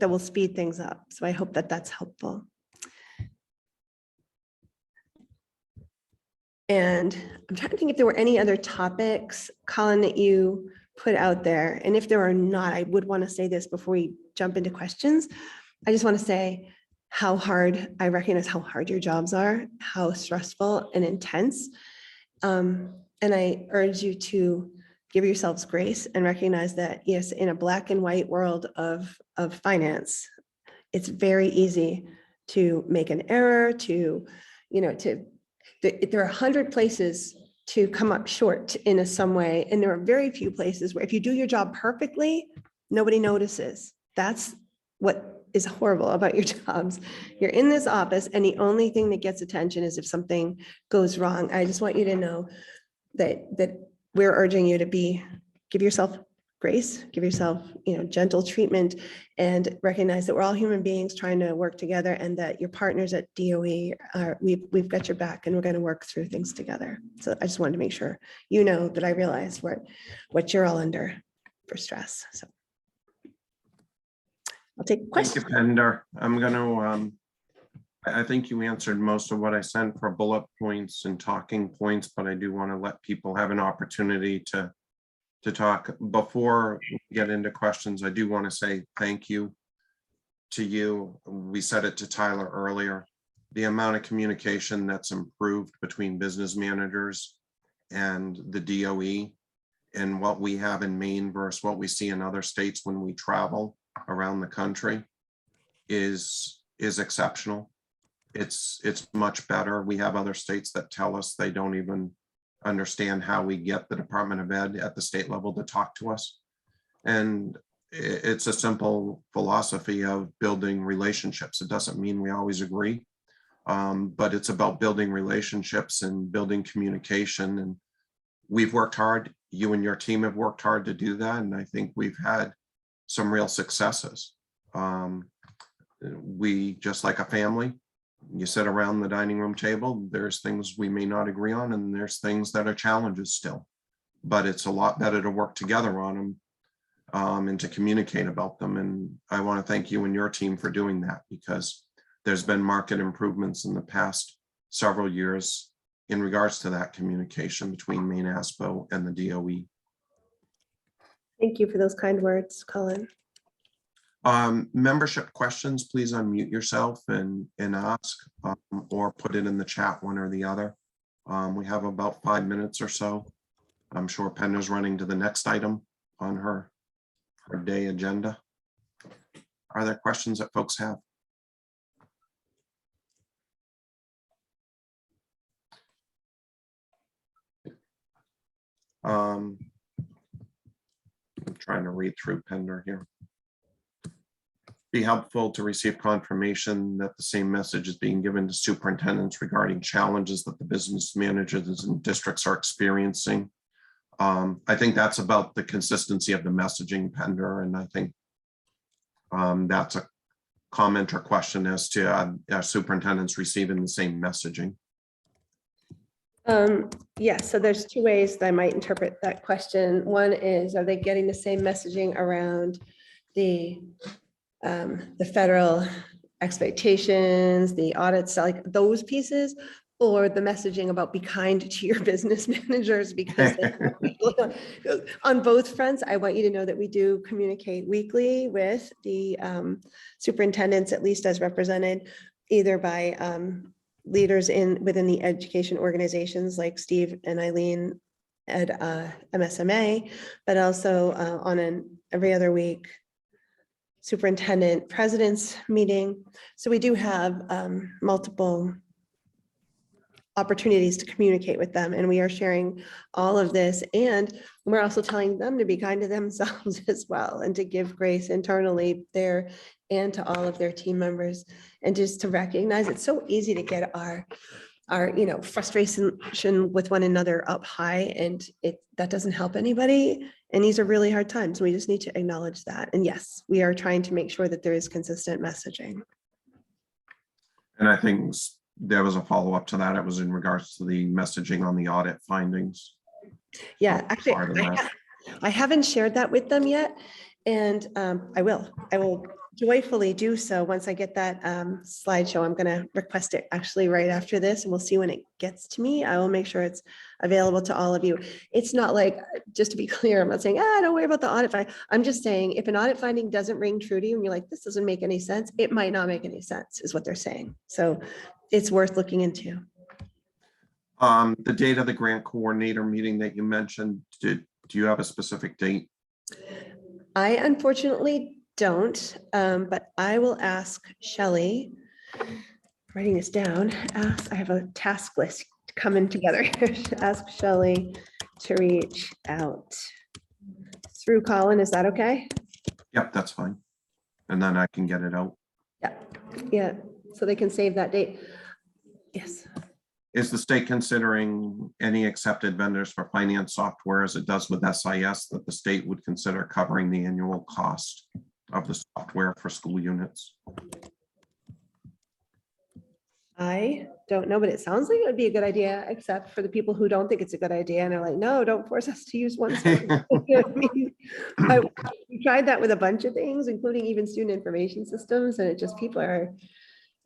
will speed things up. So I hope that that's helpful. And I'm trying to think if there were any other topics, Colin, that you put out there. And if there are not, I would want to say this before we jump into questions. I just want to say I recognize how hard your jobs are, how stressful and intense. And I urge you to give yourselves grace and recognize that, yes, in a black and white world of finance, it's very easy to make an error, there are 100 places to come up short in some way. And there are very few places where if you do your job perfectly, nobody notices. That's what is horrible about your jobs. You're in this office and the only thing that gets attention is if something goes wrong. I just want you to know that we're urging you to give yourself grace, give yourself, gentle treatment, and recognize that we're all human beings trying to work together, and that your partners at DOE we've got your back, and we're going to work through things together. So I just wanted to make sure that I realize what you're all under for stress. So I'll take questions. Thank you, Pender. I'm going to, I think you answered most of what I sent for bullet points and talking points, but I do want to let people have an opportunity to talk. Before we get into questions, I do want to say thank you to you. We said it to Tyler earlier, the amount of communication that's improved between business managers and the DOE, and what we have in Maine versus what we see in other states when we travel around the country is exceptional. It's much better. We have other states that tell us they don't even understand how we get the Department of Ed at the state level to talk to us. And it's a simple philosophy of building relationships. It doesn't mean we always agree, but it's about building relationships and building communication. And we've worked hard. You and your team have worked hard to do that. And I think we've had some real successes. We, just like a family, you sit around the dining room table, there's things we may not agree on, and there's things that are challenges still, but it's a lot better to work together on them and to communicate about them. And I want to thank you and your team for doing that, because there's been market improvements in the past several years in regards to that communication between MeASBO and the DOE. Thank you for those kind words, Colin. Membership questions, please unmute yourself and ask, or put it in the chat, one or the other. We have about 5 minutes or so. I'm sure Penda's running to the next item on her day agenda. Are there questions that folks have? I'm trying to read through Pender here. Be helpful to receive confirmation that the same message is being given to superintendents regarding challenges that the business managers and districts are experiencing. I think that's about the consistency of the messaging, Pender, and I think that's a comment or question as to superintendents receiving the same messaging. Yes, so there's two ways that I might interpret that question. One is, are they getting the same messaging around the federal expectations, the audits, like those pieces, or the messaging about be kind to your business managers? Because on both fronts, I want you to know that we do communicate weekly with the superintendents, at least as represented, either by leaders within the education organizations like Steve and Eileen at MSMA, but also on an every other week superintendent president's meeting. So we do have multiple opportunities to communicate with them, and we are sharing all of this, and we're also telling them to be kind to themselves as well, and to give grace internally there and to all of their team members, and just to recognize it's so easy to get our frustration with one another up high, and that doesn't help anybody. And these are really hard times. We just need to acknowledge that. And yes, we are trying to make sure that there is consistent messaging. And I think there was a follow-up to that. It was in regards to the messaging on the audit findings. Yeah, actually, I haven't shared that with them yet. And I will joyfully do so once I get that slideshow. I'm going to request it actually right after this, and we'll see when it gets to me. I will make sure it's available to all of you. It's not like, just to be clear, I'm not saying, don't worry about the audit finding. I'm just saying, if an audit finding doesn't ring true to you and you're like, this doesn't make any sense, it might not make any sense, is what they're saying. So it's worth looking into. The date of the grant coordinator meeting that you mentioned, do you have a specific date? I unfortunately don't, but I will ask Shelley, writing this down, I have a task list coming together. Ask Shelley to reach out through Colin. Is that okay? Yep, that's fine. And then I can get it out. Yeah, so they can save that date. Yes. Is the state considering any accepted vendors for finance software as it does with SIS that the state would consider covering the annual cost of the software for school units? I don't know, but it sounds like it would be a good idea, except for the people who don't think it's a good idea. And they're like, no, don't force us to use one. We tried that with a bunch of things, including even student information systems. And it just, people are,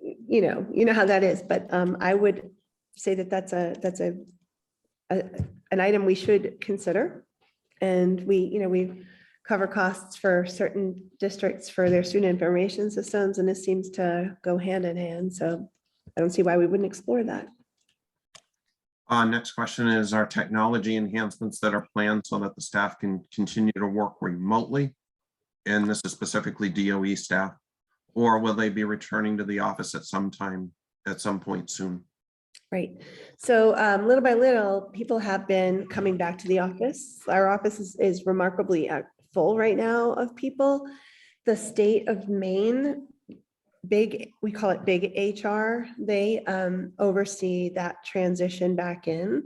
you know how that is. But I would say that that's an item we should consider. And we cover costs for certain districts for their student information systems, and this seems to go hand in hand. So I don't see why we wouldn't explore that. Next question is, are technology enhancements that are planned so that the staff can continue to work remotely? And this is specifically DOE staff, or will they be returning to the office at some point soon? Right. So little by little, people have been coming back to the office. Our office is remarkably full right now of people. The state of Maine, we call it big HR, they oversee that transition back in.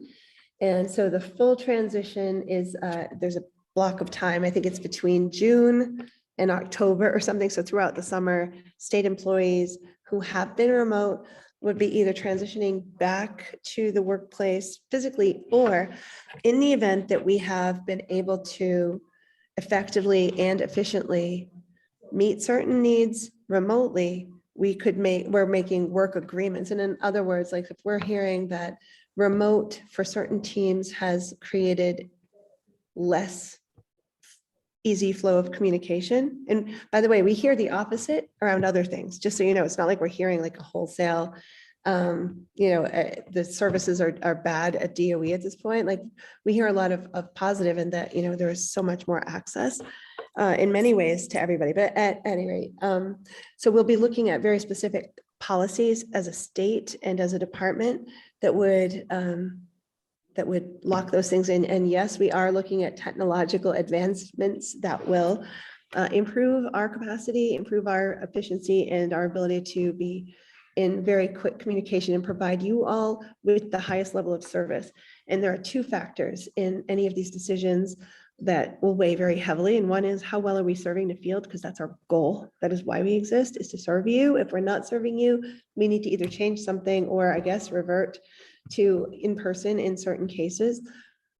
And so the full transition is, there's a block of time, I think it's between June and October or something. So throughout the summer, state employees who have been remote would be either transitioning back to the workplace physically, or in the event that we have been able to effectively and efficiently meet certain needs remotely, we're making work agreements. And in other words, like if we're hearing that remote for certain teams has created less easy flow of communication. And by the way, we hear the opposite around other things, just so you know. It's not like we're hearing like a wholesale, the services are bad at DOE at this point. Like, we hear a lot of positive, and that, there is so much more access in many ways to everybody. But at any rate, so we'll be looking at very specific policies as a state and as a department that would lock those things in. And yes, we are looking at technological advancements that will improve our capacity, improve our efficiency, and our ability to be in very quick communication and provide you all with the highest level of service. And there are two factors in any of these decisions that will weigh very heavily. And one is, how well are we serving the field? Because that's our goal. That is why we exist, is to serve you. If we're not serving you, we need to either change something or, I guess, revert to in-person in certain cases.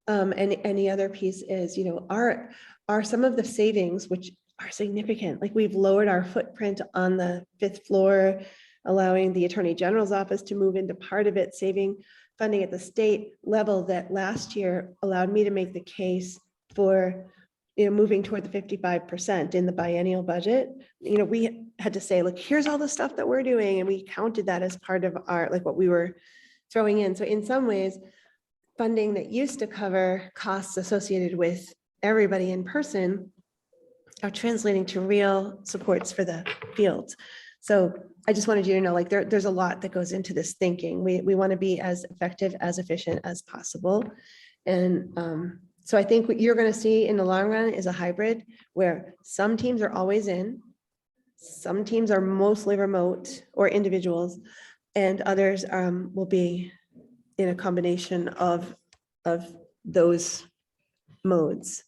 And the other piece is, are some of the savings, which are significant. Like, we've lowered our footprint on the 5th floor, allowing the Attorney General's office to move into part of it, saving funding at the state level that last year allowed me to make the case for moving toward the 55% in the biennial budget. We had to say, look, here's all the stuff that we're doing, and we counted that as part of our, like, what we were throwing in. So in some ways, funding that used to cover costs associated with everybody in person are translating to real supports for the fields. So I just wanted you to know, like, there's a lot that goes into this thinking. We want to be as effective, as efficient as possible. And so I think what you're going to see in the long run is a hybrid where some teams are always in, some teams are mostly remote or individuals, and others will be in a combination of those modes.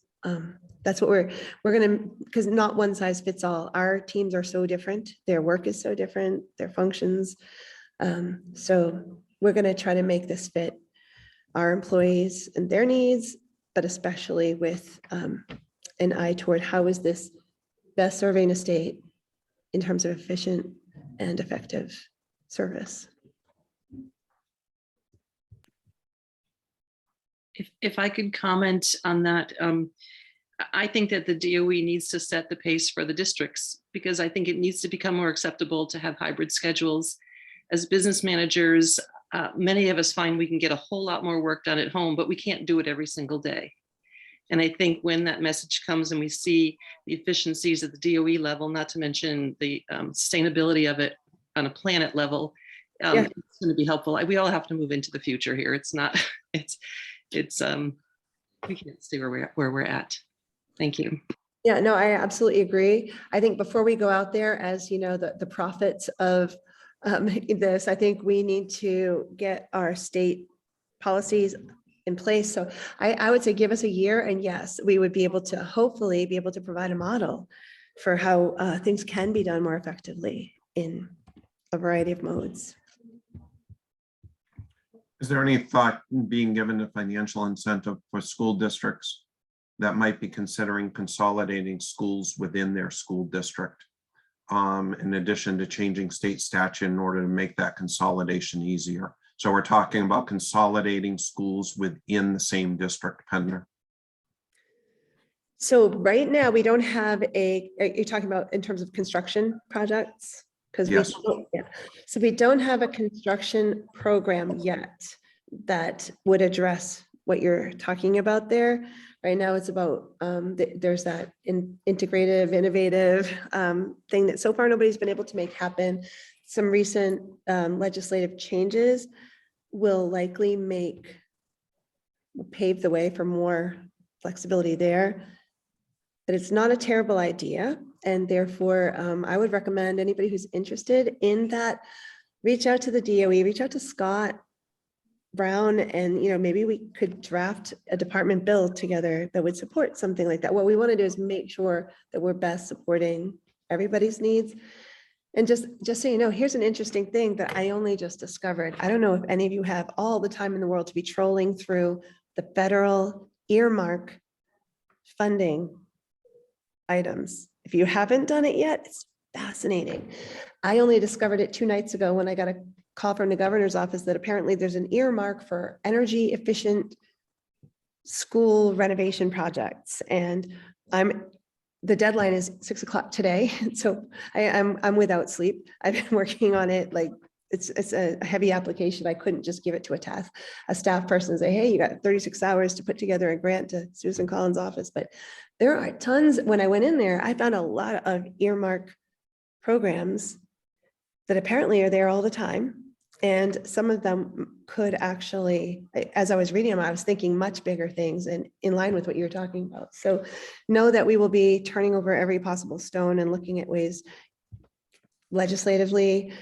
That's what we're going to, because not one size fits all. Our teams are so different. Their work is so different, their functions. So we're going to try to make this fit our employees and their needs, but especially with an eye toward how is this best serving the state in terms of efficient and effective service. If I could comment on that, I think that the DOE needs to set the pace for the districts, because I think it needs to become more acceptable to have hybrid schedules. As business managers, many of us find we can get a whole lot more work done at home, but we can't do it every single day. And I think when that message comes and we see the efficiencies at the DOE level, not to mention the sustainability of it on a planet level, it's going to be helpful. We all have to move into the future here. It's not, we can't stay where we're at. Thank you. Yeah, no, I absolutely agree. I think before we go out there as, the prophets of this, I think we need to get our state policies in place. So I would say give us a year, and yes, we would be able to hopefully be able to provide a model for how things can be done more effectively in a variety of modes. Is there any thought being given to financial incentive for school districts that might be considering consolidating schools within their school district, in addition to changing state statute in order to make that consolidation easier? So we're talking about consolidating schools within the same district, Pender. So right now we don't have you're talking about in terms of construction projects? Because yes. So we don't have a construction program yet that would address what you're talking about there. Right now it's about, there's that integrative, innovative thing that so far nobody's been able to make happen. Some recent legislative changes will likely pave the way for more flexibility there. But it's not a terrible idea. And therefore, I would recommend anybody who's interested in that, reach out to the DOE, reach out to Scott Brown, and maybe we could draft a department bill together that would support something like that. What we want to do is make sure that we're best supporting everybody's needs. And just so you know, here's an interesting thing that I only just discovered. I don't know if any of you have all the time in the world to be trolling through the federal earmark funding items. If you haven't done it yet, it's fascinating. I only discovered it 2 nights ago when I got a call from the governor's office that apparently there's an earmark for energy efficient school renovation projects. And I'm the deadline is 6 o'clock today. So I'm without sleep. I've been working on it. Like it's a heavy application. I couldn't just give it to a staff person and say, hey, you got 36 hours to put together a grant to Susan Collins' office. But there are tons. When I went in there, I found a lot of earmark programs that apparently are there all the time. And some of them could actually, as I was reading them, I was thinking much bigger things and in line with what you're talking about. So know that we will be turning over every possible stone and looking at ways legislatively,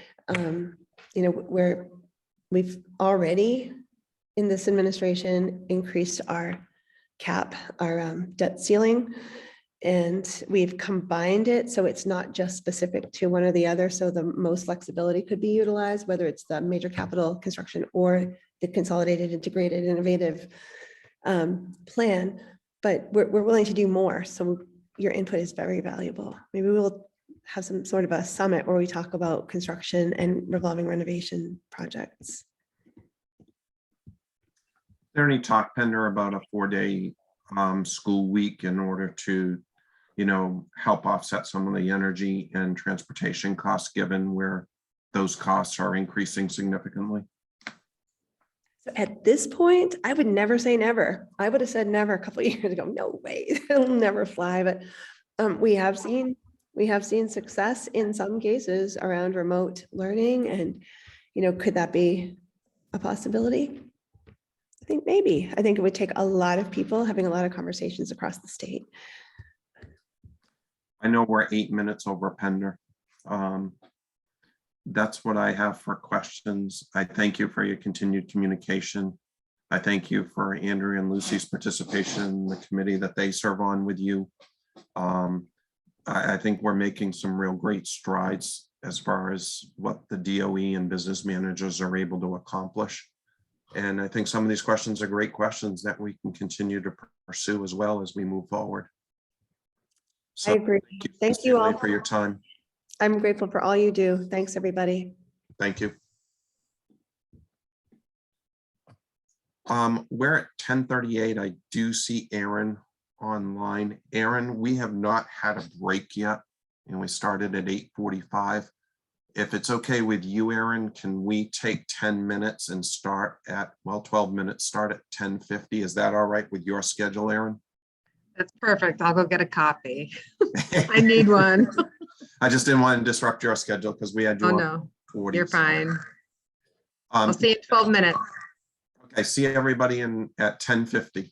where we've already in this administration increased our cap, our debt ceiling. And we've combined it so it's not just specific to one or the other. So the most flexibility could be utilized, whether it's the major capital construction or the consolidated, integrated, innovative plan. But we're willing to do more. So your input is very valuable. Maybe we'll have some sort of a summit where we talk about construction and revolving renovation projects. Is there any talk, Pender, about a 4-day school week in order to, help offset some of the energy and transportation costs, given where those costs are increasing significantly? So at this point, I would never say never. I would have said never a couple of years ago. No way, it'll never fly. But we have seen success in some cases around remote learning, and could that be a possibility? I think maybe. I think it would take a lot of people having a lot of conversations across the state. I know we're 8 minutes over, Pender. That's what I have for questions. I thank you for your continued communication. I thank you for Andrea and Lucy's participation in the committee that they serve on with you. I think we're making some real great strides as far as what the DOE and business managers are able to accomplish. And I think some of these questions are great questions that we can continue to pursue as well as we move forward. So I agree. Thank you all for your time. I'm grateful for all you do. Thanks, everybody. Thank you. We're at 10:38. I do see Aaron online. Aaron, we have not had a break yet, and we started at 8:45. If it's okay with you, Aaron, can we take 10 minutes and start at, 12 minutes, start at 10:50? Is that all right with your schedule, Aaron? That's perfect. I'll go get a copy. I need one. I just didn't want to disrupt your schedule because we had you Oh, on no, 40. you're fine. I'll see you in 12 minutes. Okay, see everybody at 10:50.